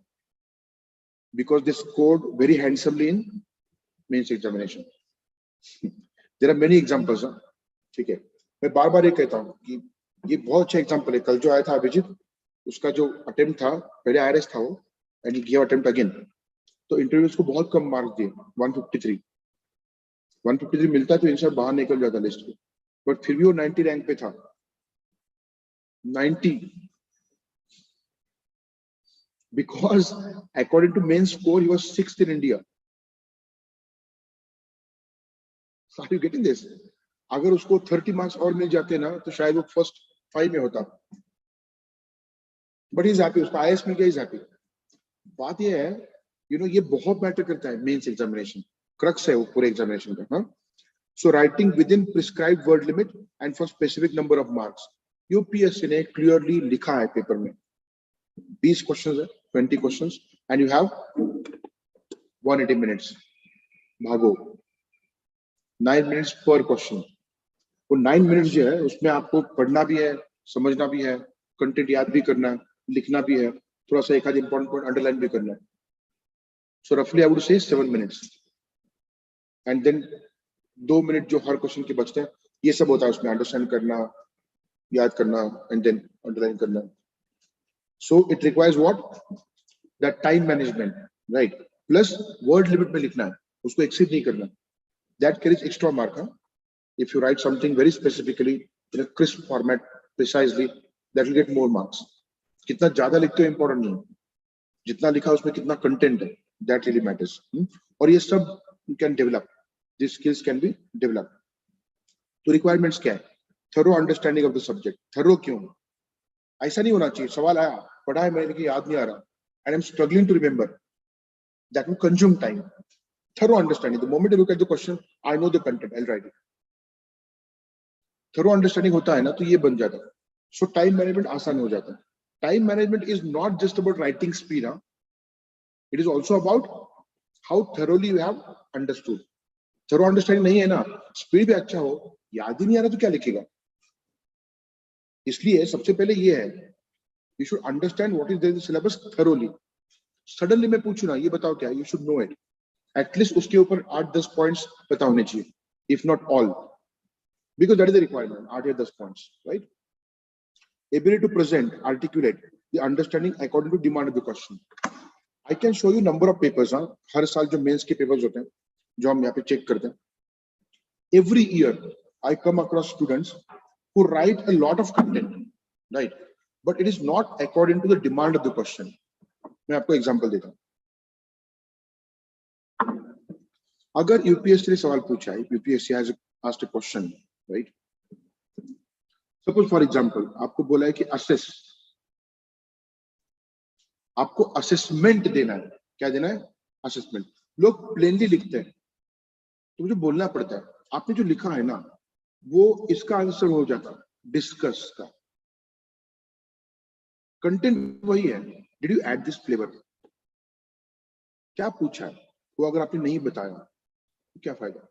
because they scored very handsomely in mains examination. There are many examples. ठीक है, मैं बार बार ये कहता हूँ कि ये बहुत अच्छा एग्जांपल है. कल जो आया था अभिजीत, उसका जो अटेम्प्ट था, पहले आईआरएस था वो, and he give attempt again. तो इंटरव्यूज को बहुत कम मार्क्स दिए, 153 मिलता है तो इंसान बाहर निकल जाता लिस्ट में, बट फिर भी वो 90 रैंक पे था. 90, because according to main score he was 6th in India. Are you getting this? अगर उसको 30 मार्क्स और मिल जाते ना तो शायद वो फर्स्ट 5 में होता. बट इज हैप्पी, उसका आईएएस मिल गया, इज हैप्पी. बात ये है, ये बहुत मैटर करता है. मेंस एग्जामिनेशन क्रक्स है वो पूरे एग्जामिनेशन का. हाँ, so writing with in prescribed word limit and for specific number of marks. UPSC ने क्लियरली लिखा है पेपर में, 20 क्वेश्चंस है, 20 questions, and you have 180 minutes. भागो, 9 मिनट्स पर क्वेश्चन. वो 9 मिनट्स जो है उसमें आपको पढ़ना भी है, समझना भी है, कंटेंट याद भी करना है, लिखना भी है, थोड़ा सा एक आध इंपॉर्टेंट पॉइंट अंडरलाइन भी करना है. सो रफली I would say 7 minutes, and then 2 minute जो हर क्वेश्चन के बचते हैं, ये सब होता है उसमें. अंडरस्टैंड करना, याद करना, एंड देन अंडरलाइन करना. So it requires what? That time management, right? Plus word limit में लिखना है, उसको exceed नहीं करना. That carries extra mark. Huh? If you write something very specifically in a crisp format, precisely, that will get more marks. कितना ज्यादा लिखते हो important नहीं है, जितना लिखा उसमें कितना content है, that really matters. और ये सब you can develop. These skills can be developed. तो requirements क्या है? Thorough understanding of the subject. Thorough क्यों? ऐसा नहीं होना चाहिए, सवाल आया, पढ़ा है मैंने, याद नहीं आ रहा, and I'm struggling to remember. That will consume time. Thorough understanding. The moment I look at the question, I know the content, I'll write it. Thorough understanding होता है ना, तो ये बन जाता है. So time management आसान हो जाता है. Time management is not just about writing speed. Huh? It is also about how thoroughly you have understood. Thorough understanding नहीं है ना, speed भी अच्छा हो, याद ही नहीं आ रहा तो क्या लिखेगा? इसलिए सबसे पहले ये है, you should understand what is there in the syllabus thoroughly. Suddenly मैं पूछूं ना, ये बताओ क्या, you should know it. At least उसके ऊपर 8-10 points पता होने चाहिए, if not all, because that is the requirement. 8-10 points, right? Ability to present, articulate the understanding according to demand of the question. I can show you number of papers. हाँ, हर साल जो mains के papers होते हैं, जो हम यहाँ पे चेक करते हैं, every year I come across students who write a lot of content, right? But it is not according to the demand of the question. मैं आपको एग्जांपल देता हूँ. अगर यूपीएससी ने सवाल पूछा है, UPSC has asked a question, right? Suppose for example, आपको बोला है कि assess, आपको असेसमेंट देना है. क्या देना है? असेसमेंट. लोग प्लेनली लिखते हैं, तो मुझे बोलना पड़ता है, आपने जो लिखा है ना, वो इसका आंसर हो जाता है, डिस्कस का. कंटेंट वही है, did you add this flavour? क्या पूछा है वो अगर आपने नहीं बताया तो क्या फायदा?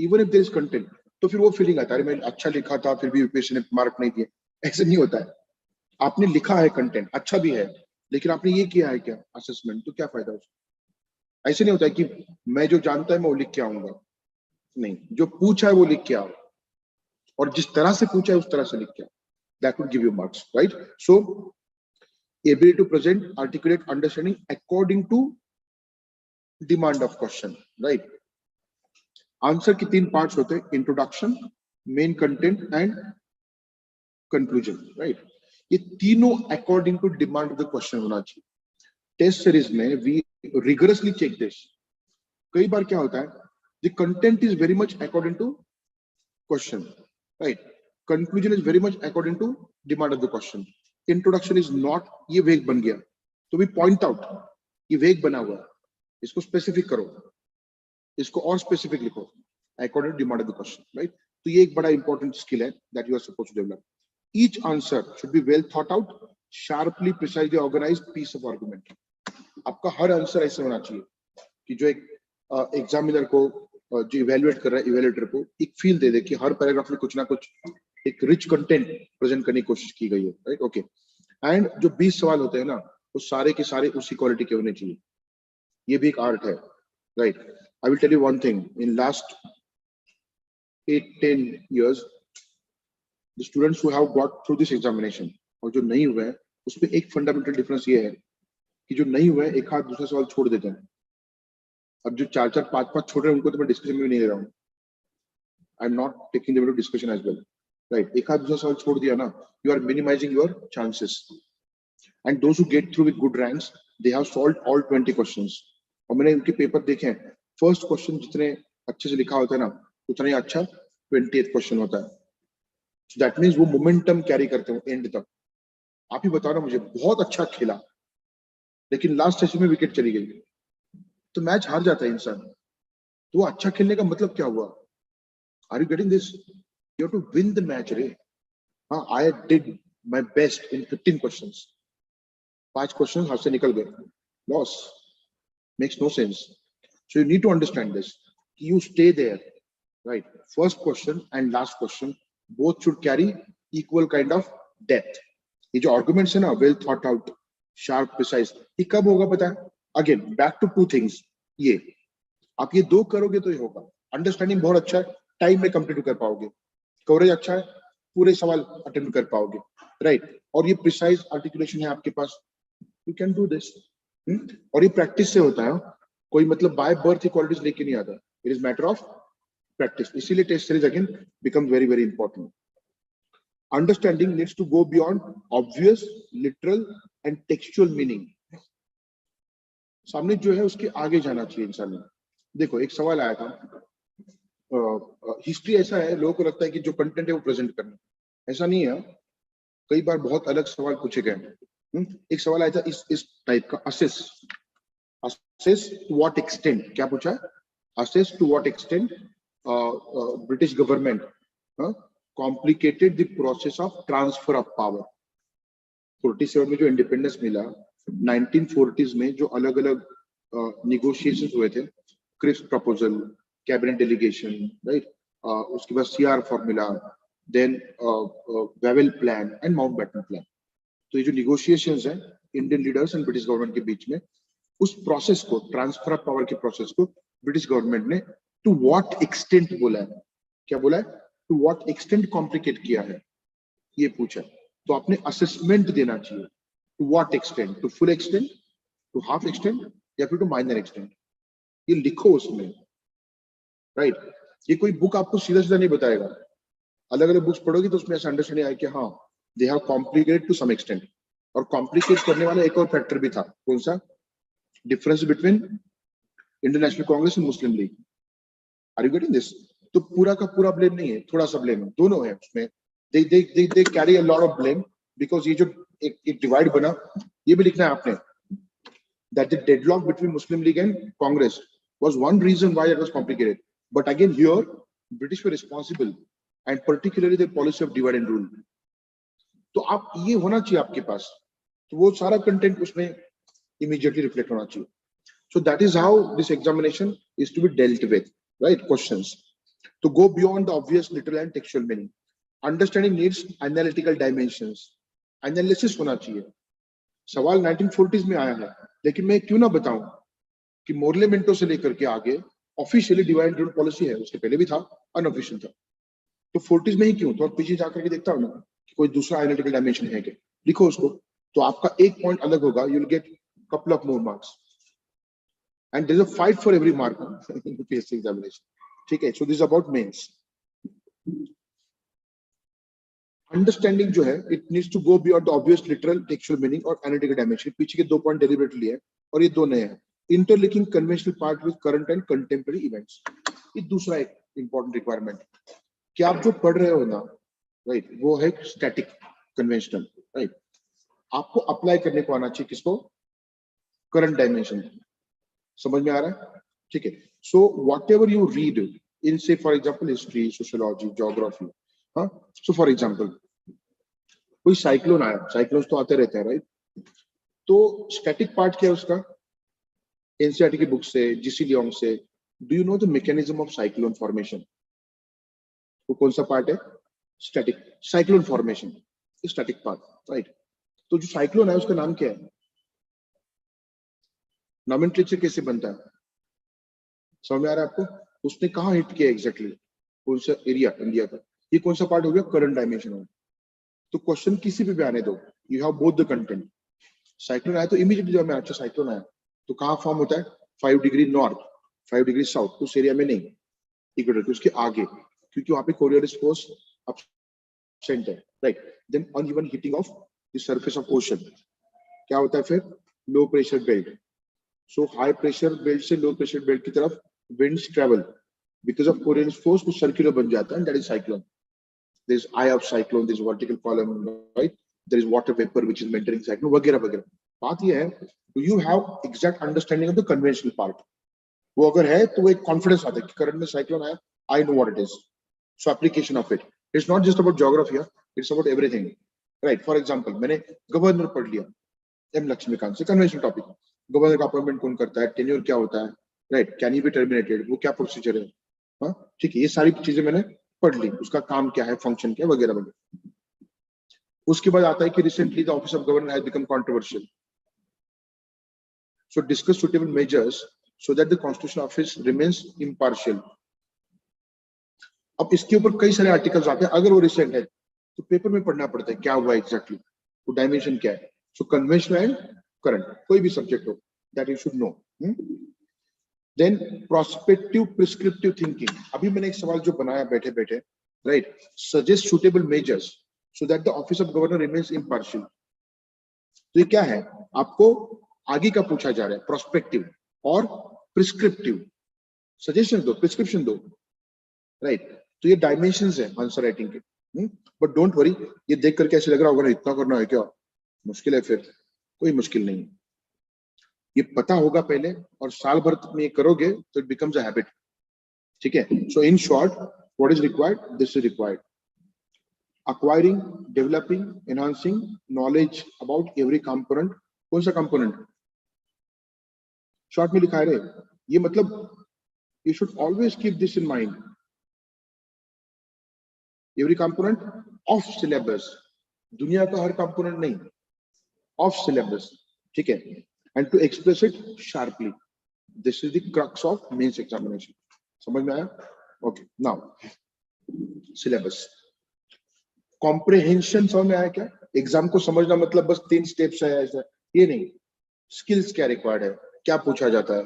Even if there is content, तो फिर वो फीलिंग आता है मैं अच्छा लिखा था फिर भी यूपीएससी ने मार्क नहीं दिए। ऐसे नहीं होता है। आपने लिखा है कंटेंट अच्छा भी है, लेकिन आपने ये किया है क्या असेसमेंट, तो क्या फायदा उसका। ऐसे नहीं होता है कि मैं जो जानता है मैं वो लिख के आऊंगा, नहीं, जो पूछा है वो लिख के आओ, और जिस तरह से पूछा है उस तरह से लिख के आओ, that would give you marks, right. So ability to present articulate understanding according to demand of question, right। Answer के 3 पार्ट्स होते हैं, introduction, main content and conclusion, right. ये तीनों according to demand of the question होना चाहिए। Test series में we rigorously check this. कई बार क्या होता है, the content is very much according to question, right. Conclusion is very much according to demand of the question. Introduction is not, ये vague बन गया, तो भी पॉइंट आउट, ये वेग बना हुआ है, इसको स्पेसिफिक करो, इसको और स्पेसिफिक लिखो according to demand of the question, right. तो ये एक बड़ा इंपॉर्टेंट स्किल है that you are suppose to develop. Each answer should be well thought out, sharply precisely organised piece of argument. आपका हर आंसर ऐसे होना चाहिए कि जो एक एग्जामिनर को, जो इवेल्युएट कर रहा है, इवेल्युएटर को एक फील दे दे कि हर पैराग्राफ में कुछ ना कुछ एक रिच कंटेंट प्रेजेंट करने की कोशिश की गई है, राइट। ओके, एंड जो 20 सवाल होते हैं ना, वो सारे के सारे उसी क्वालिटी के होने चाहिए। ये भी एक आर्ट है, right. I will tell you one thing, in last 8-10 years the students who have got through this examination और जो नहीं हुए हैं, उसमें एक फंडामेंटल डिफरेंस ये है कि जो नहीं हुए एक हाथ दूसरा सवाल छोड़ देते हैं। अब जो 4-4, 5-5 छोड़ रहे हैं उनको तो मैं डिस्कशन में भी नहीं ले रहा हूँ, I am not taking them to discussion as well, right. एक हाथ दूसरा सवाल छोड़ दिया ना, you are minimising your chances, and those who get through with good ranks they have solved all 20 questions. और मैंने उनके पेपर देखे हैं, फर्स्ट क्वेश्चन जितने अच्छे से लिखा होता है ना, उतना ही अच्छा 20th क्वेश्चन होता है। So that means वो मोमेंटम कैरी करते हैं एंड तक। आप ही बताओ ना मुझे, बहुत अच्छा खेला लेकिन लास्ट सेशन में विकेट चली गई, तो मैच हार जाता है इंसान। तो वो अच्छा खेलने का मतलब क्या हुआ? Are you getting this? You have to win the match रे। हाँ, I did my best in 15 questions, 5 question हाथ से निकल गए, loss, makes no sense. So you need to understand this, you stay there, right. First question and last question both should carry equal kind of depth। ये जो arguments है ना, well thought out, sharp, precise, ये कब होगा पता है? Again, back to 2 things। ये आप ये 2 करोगे तो ये होगा। अंडरस्टैंडिंग बहुत अच्छा है, टाइम में कंप्लीट कर पाओगे, कवरेज अच्छा है, पूरे सवाल अटेम्प्ट कर पाओगे, राइट। और ये प्रिसाइज आर्टिकुलेशन है आपके पास, यू कैन डू दिस। और ये प्रैक्टिस से होता है, कोई मतलब बाय बर्थ ही क्वालिटीज लेके नहीं आता, it is matter of practice। इसीलिए test series again becomes very very important। Understanding needs to go beyond obvious, literal and textual meaning। सामने जो है उसके आगे जाना चाहिए इंसान ने। देखो एक सवाल आया था, हिस्ट्री ऐसा है, लोगों को लगता है कि जो कंटेंट है वो प्रेजेंट करना, ऐसा नहीं है। कई बार बहुत अलग सवाल पूछे गए। एक सवाल आया था इस टाइप का, assess to what extent, क्या पूछा है? Assess to what extent British government complicated the process of transfer of power। 47 में जो इंडिपेंडेंस मिला, 1940s में जो अलग अलग नेगोशिएशंस हुए थे, Cripps proposal, cabinet delegation, right, उसके बाद CR formula, then Wavell plan and Mountbatten plan. तो ये जो नेगोशिएशंस हैं Indian leaders and British government के बीच में, उस प्रोसेस को, ट्रांसफर ऑफ पावर के प्रोसेस को ब्रिटिश गवर्नमेंट ने टू व्हाट एक्सटेंट बोला है। क्या बोला है? टू व्हाट एक्सटेंट कॉम्प्लिकेट किया है, ये पूछा। तो आपने असेसमेंट देना चाहिए, to what extent, to full extent, to half extent, या फिर टू माइनर एक्सटेंट, ये लिखो उसमें, राइट। ये कोई बुक आपको सीधा सीधा नहीं बताएगा, अलग अलग बुक्स पढ़ोगे तो उसमें ऐसा अंडरस्टैंडिंग आया कि हाँ they have complicated to some extent. और कॉम्प्लिकेट करने वाला एक और फैक्टर भी था, कौन सा? Difference between Indian National Congress and Muslim League. Are you getting this? तो पूरा का पूरा ब्लेम नहीं है, थोड़ा सा ब्लेम है, दोनों है उसमें। They carry a lot of blame, because ये जो एक डिवाइड बना, ये भी लिखना है आपने, that the deadlock between Muslim League and Congress was one reason why it was complicated. But again here, British were responsible, and particularly the policy of divide and rule. तो आप ये होना चाहिए आपके पास, तो वो सारा कंटेंट उसमें immediately reflect होना चाहिए। So that is how this examination is to be dealt with, right? Questions. तो go beyond the obvious literal and textual meaning. Understanding needs analytical dimensions. Analysis होना चाहिए. सवाल 1940s में आया है, लेकिन मैं क्यों ना बताऊं कि मोर्ले मिंटो से लेकर के आगे ऑफिशियली डिवाइड रूल पॉलिसी है, उसके पहले भी था, अनऑफिशियल था. तो 40s में ही क्यों? तो पीछे जाकर के देखता हूं ना कि कोई दूसरा एनालिटिकल डायमेंशन है क्या, लिखो उसको, तो आपका एक पॉइंट अलग होगा, you will gate couple of more marks. And there is a fight for every mark in UPSC examination. ठीक है, so this is about mains. Understanding जो है, it needs to go beyond the obvious literal textual meaning और analytical dimension. पीछे के 2 point deliberately है और ये 2 नए हैं. Interlinking conventional part with current and contemporary events. ये दूसरा एक important requirement. कि आप जो पढ़ रहे हो ना, right, वो है static conventional, right? आपको अप्लाई करने को आना चाहिए किसको? Current dimension. समझ में आ रहा है? ठीक है. So whatever you read in से for example history, sociology, geography, हाँ, सो फॉर एग्जाम्पल कोई साइक्लोन आया, साइक्लोन तो आते रहते हैं, राइट? तो स्टैटिक पार्ट क्या है उसका? एनसीईआरटी की बुक से, जीसी लियोंग से, do you know the mechanism of cyclone formation? वो कौन सा पार्ट है? Static. Cyclone formation static part, right? तो जो साइक्लोन है उसका नाम क्या है? नॉमेनक्लेचर कैसे बनता है? समझ में आ रहा है आपको? उसने कहाँ हिट किया एग्जैक्टली, कौन सा एरिया इंडिया का? ये कौन सा पार्ट हो गया? करंट डायमेंशन हो. तो क्वेश्चन किसी पे भी आने दो, you have both the content. Cyclone आया तो इमीडिएटली जब मैं अच्छा साइक्लोन आया तो कहाँ फॉर्म होता है? 5 डिग्री नॉर्थ, 5 डिग्री साउथ, उस एरिया में नहीं, इक्वेटर के उसके आगे, क्योंकि वहां पे कोरियोलिस फोर्स एब्सेंट है, right? Then uneven hitting of the surface of ocean, क्या होता है फिर? Low pressure belt. So high pressure belt से low pressure belt की तरफ winds travel because of Coriolis force, कुछ circular बन जाता है, and that is cyclone. There is eye of cyclone, there is vertical column, right? There is water vapor which is mentoring cyclone, वगैरह वगैरह. बात ये है, do you have exact understanding of the conventional part? वो अगर है तो वो एक confidence आता है कि current में cyclone आया, I know what it is. So application of it. It's not just about geography, it's about everything, right? For example, मैंने गवर्नर पढ़ लिया, एम लक्ष्मीकांत से, कन्वेंशनल टॉपिक. गवर्नर का अपॉइंटमेंट कौन करता है? टेन्योर क्या होता है, right? Can he be terminated, वो क्या प्रोसीजर है? हाँ, ठीक है, ये सारी चीजें मैंने पढ़ ली, उसका काम क्या है, फंक्शन क्या है, वगैरह वगैरह. उसके बाद आता है कि recently the office of governor has become controversial, so discuss suitable measures so that the constitution office remains impartial. अब इसके ऊपर कई सारे आर्टिकल्स आते हैं, अगर वो रिसेंट है तो पेपर में पढ़ना पड़ता है क्या हुआ एग्जैक्टली, वो डायमेंशन क्या है. सो कन्वेंशनल एंड करंट, कोई भी सब्जेक्ट हो, that you should know. Then prospective prescriptive thinking. अभी मैंने एक सवाल जो बनाया बैठे बैठे, right? Suggest suitable measures so that the office of governor remains impartial. तो ये क्या है? आपको आगे का पूछा जा रहा है, प्रोस्पेक्टिव और प्रिस्क्रिप्टिव. सजेशन दो, प्रिस्क्रिप्शन दो, राइट? तो ये डायमेंशंस है आंसर राइटिंग के. बट डोंट वरी, ये देख करके ऐसे लग रहा होगा ना इतना करना है क्या, मुश्किल है? फिर कोई मुश्किल नहीं, ये पता होगा पहले और साल भर में ये करोगे तो इट बिकम्स अ हैबिट. ठीक है? So in short, what is required? This is required. acquiring, developing, enhancing knowledge about every component. कौन सा component? शॉर्ट में लिखा है, ये मतलब you should always keep this in mind. Every component of syllabus. दुनिया का हर component नहीं, of syllabus. ठीक है? And to express it sharply. This is the crux of mains examination. समझ में आया? Okay. Now, syllabus. कॉम्प्रिहेंशन समझ में आया क्या? एग्जाम को समझना मतलब बस 3 स्टेप्स है ऐसा, ये नहीं. स्किल्स क्या रिक्वायर्ड है, क्या पूछा जाता है,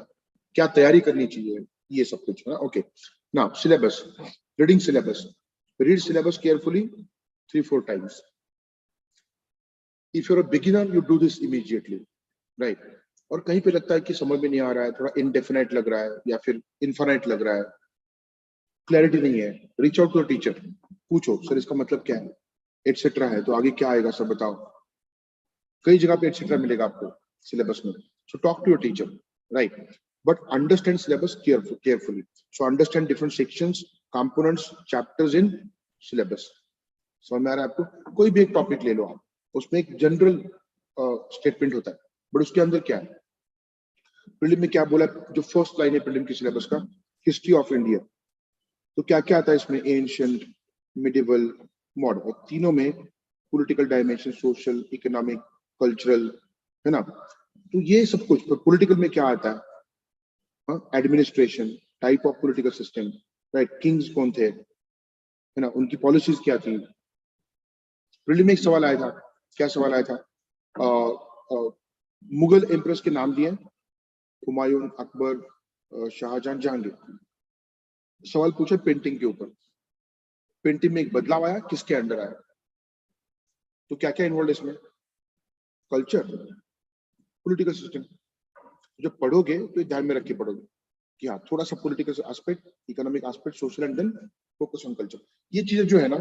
क्या तैयारी करनी चाहिए, ये सब कुछ है. Okay. Now syllabus, reading syllabus. Read syllabus carefully 3-4 times. If you are a beginner you do this immediately, right? और कहीं पे लगता है कि समझ में नहीं आ रहा है, थोड़ा इनडेफिनाइट लग रहा है या फिर इनफाइनाइट लग रहा है, क्लैरिटी नहीं है, reach out to a teacher. पूछो सर इसका मतलब क्या है, एटसेट्रा है, तो आगे क्या आएगा सर बताओ. कई जगह पे एटसेट्रा मिलेगा आपको सिलेबस में. So talk to your teacher, right? But understand syllabus carefully. So understand different sections, components, chapters in syllabus. समझ में आ रहा है आपको? कोई भी एक टॉपिक ले लो आप, उसमें एक जनरल स्टेटमेंट होता है, बट उसके अंदर क्या है. प्रीलिम में क्या बोला, जो फर्स्ट लाइन है प्रीलिम की सिलेबस का, हिस्ट्री ऑफ इंडिया. तो क्या क्या आता है इसमें? एंशियंट, मिडिवल, मॉडर्न, तीनों में political dimension, social, economic, cultural, है ना। तो ये सब कुछ पॉलिटिकल में क्या आता है? Administration, type of political system, right, Kings कौन थे, है ना, उनकी पॉलिसीज क्या थी। प्रीलिम में एक सवाल आया था, क्या सवाल आया था? मुगल एम्प्रेस के नाम दिए, हुमायूं, अकबर, शाहजहां, जहांगीर। सवाल पूछे पेंटिंग के ऊपर, पेंटिंग में एक बदलाव आया, किसके अंडर आया? तो क्या क्या इन्वॉल्व इसमें? Culture, political system. जब पढ़ोगे तो ध्यान में रख के पढ़ोगे कि हाँ, थोड़ा सा political aspect, economic aspect, social, and then focus on culture. ये चीजें जो है ना,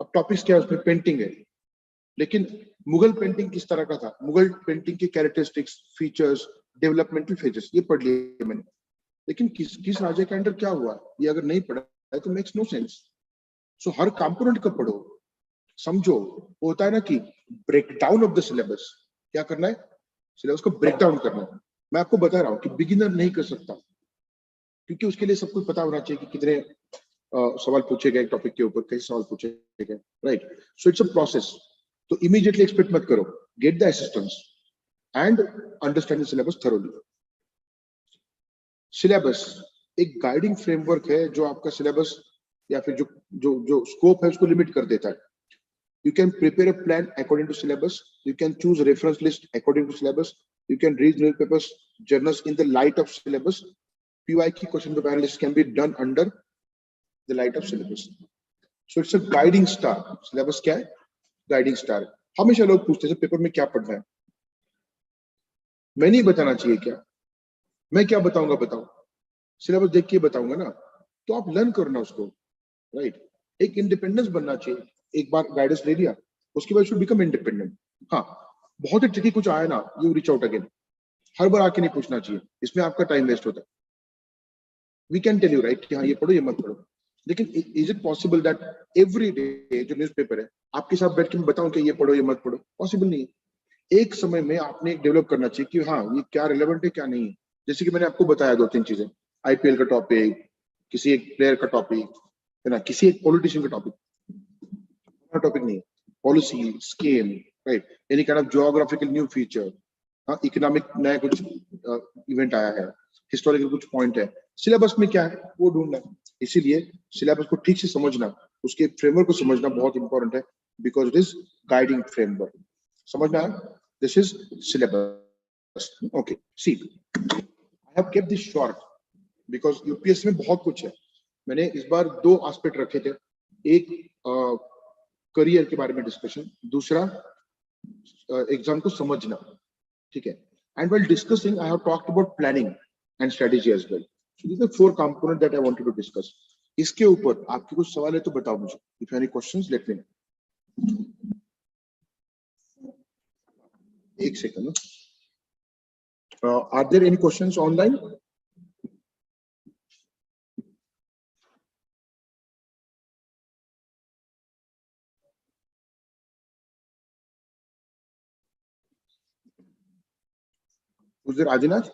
अब टॉपिक्स क्या है उसमें? पेंटिंग है, लेकिन मुगल पेंटिंग किस तरह का था, मुगल पेंटिंग के कैरेक्टरिस्टिक्स, फीचर्स, डेवलपमेंटल फेजेस, ये पढ़ लिए मैंने। लेकिन किस किस राजा के अंडर क्या हुआ, ये अगर नहीं पढ़ा है तो मेक्स नो सेंस। सो हर कंपोनेंट का पढ़ो, समझो। होता है ना कि break down of the syllabus, क्या करना है? सिलेबस को ब्रेक डाउन करना है। मैं आपको बता रहा हूँ कि बिगिनर नहीं कर सकता, क्योंकि उसके लिए सब कुछ पता होना चाहिए कि कितने सवाल पूछे गए टॉपिक के ऊपर, कैसे सवाल पूछे गए, right. So it's a process. तो इमीडिएटली एक्सपेक्ट मत करो, get the assistance and understand the syllabus thoroughly. Syllabus एक गाइडिंग फ्रेमवर्क है जो आपका सिलेबस या फिर जो जो जो स्कोप है उसको लिमिट कर देता है। You can prepare a plan according to syllabus. You can choose a reference list according to syllabus. You can read newspapers, journals in the light of syllabus. PYQ question paper analysis can be done under the light of syllabus. So it's a guiding star. Syllabus क्या है? Guiding star. हमेशा लोग पूछते हैं paper में क्या पढ़ना है, मैं नहीं बताना चाहिए क्या? मैं क्या बताऊंगा? बताओ, सिलेबस देख के बताऊंगा ना, तो आप लर्न करना उसको, राइट। एक इंडिपेंडेंस बनना चाहिए। एक बार गाइडेंस ले लिया, उसके बाद शुड बिकम इंडिपेंडेंट। हाँ, बहुत ही ट्रिकी कुछ आया ना, यू रीच आउट अगेन। हर बार आके नहीं पूछना चाहिए, इसमें आपका टाइम वेस्ट होता है। We can tell you right कि हाँ ये पढ़ो, ये मत पढ़ो, लेकिन is it possible that every day जो न्यूज़पेपर है आपके साथ बैठ के मैं बताऊं कि ये पढ़ो, ये मत पढ़ो? पॉसिबल नहीं है। एक समय में आपने डेवलप करना चाहिए कि हाँ ये क्या रिलेवेंट है, क्या नहीं है। जैसे कि मैंने आपको बताया 2-3 चीजें, आईपीएल का टॉपिक, किसी एक प्लेयर का टॉपिक, है ना, किसी एक पॉलिटिशियन का टॉपिक, टॉपिक नहीं, policy, scheme, right, any kind of geographical new feature, हाँ, इकोनॉमिक नया कुछ इवेंट आया है, हिस्टोरिकल कुछ पॉइंट है, सिलेबस में क्या है वो ढूंढना है। इसीलिए सिलेबस को ठीक से समझना, उसके फ्रेमवर्क को समझना बहुत इंपॉर्टेंट है, because it is guiding framework. समझना है? This is syllabus. Okay, see I have kept this short because UPSC में बहुत कुछ है। मैंने इस बार 2 एस्पेक्ट रखे थे, एक करियर के बारे में डिस्कशन, दूसरा एग्जाम को समझना, ठीक है। And while discussing I have talked about planning and strategy as well. So these are 4 component that I wanted to discuss. इसके ऊपर आपके कुछ सवाल है तो बताओ मुझे, if any questions let me know. एक second, are there any questions online? Was there Ajinath?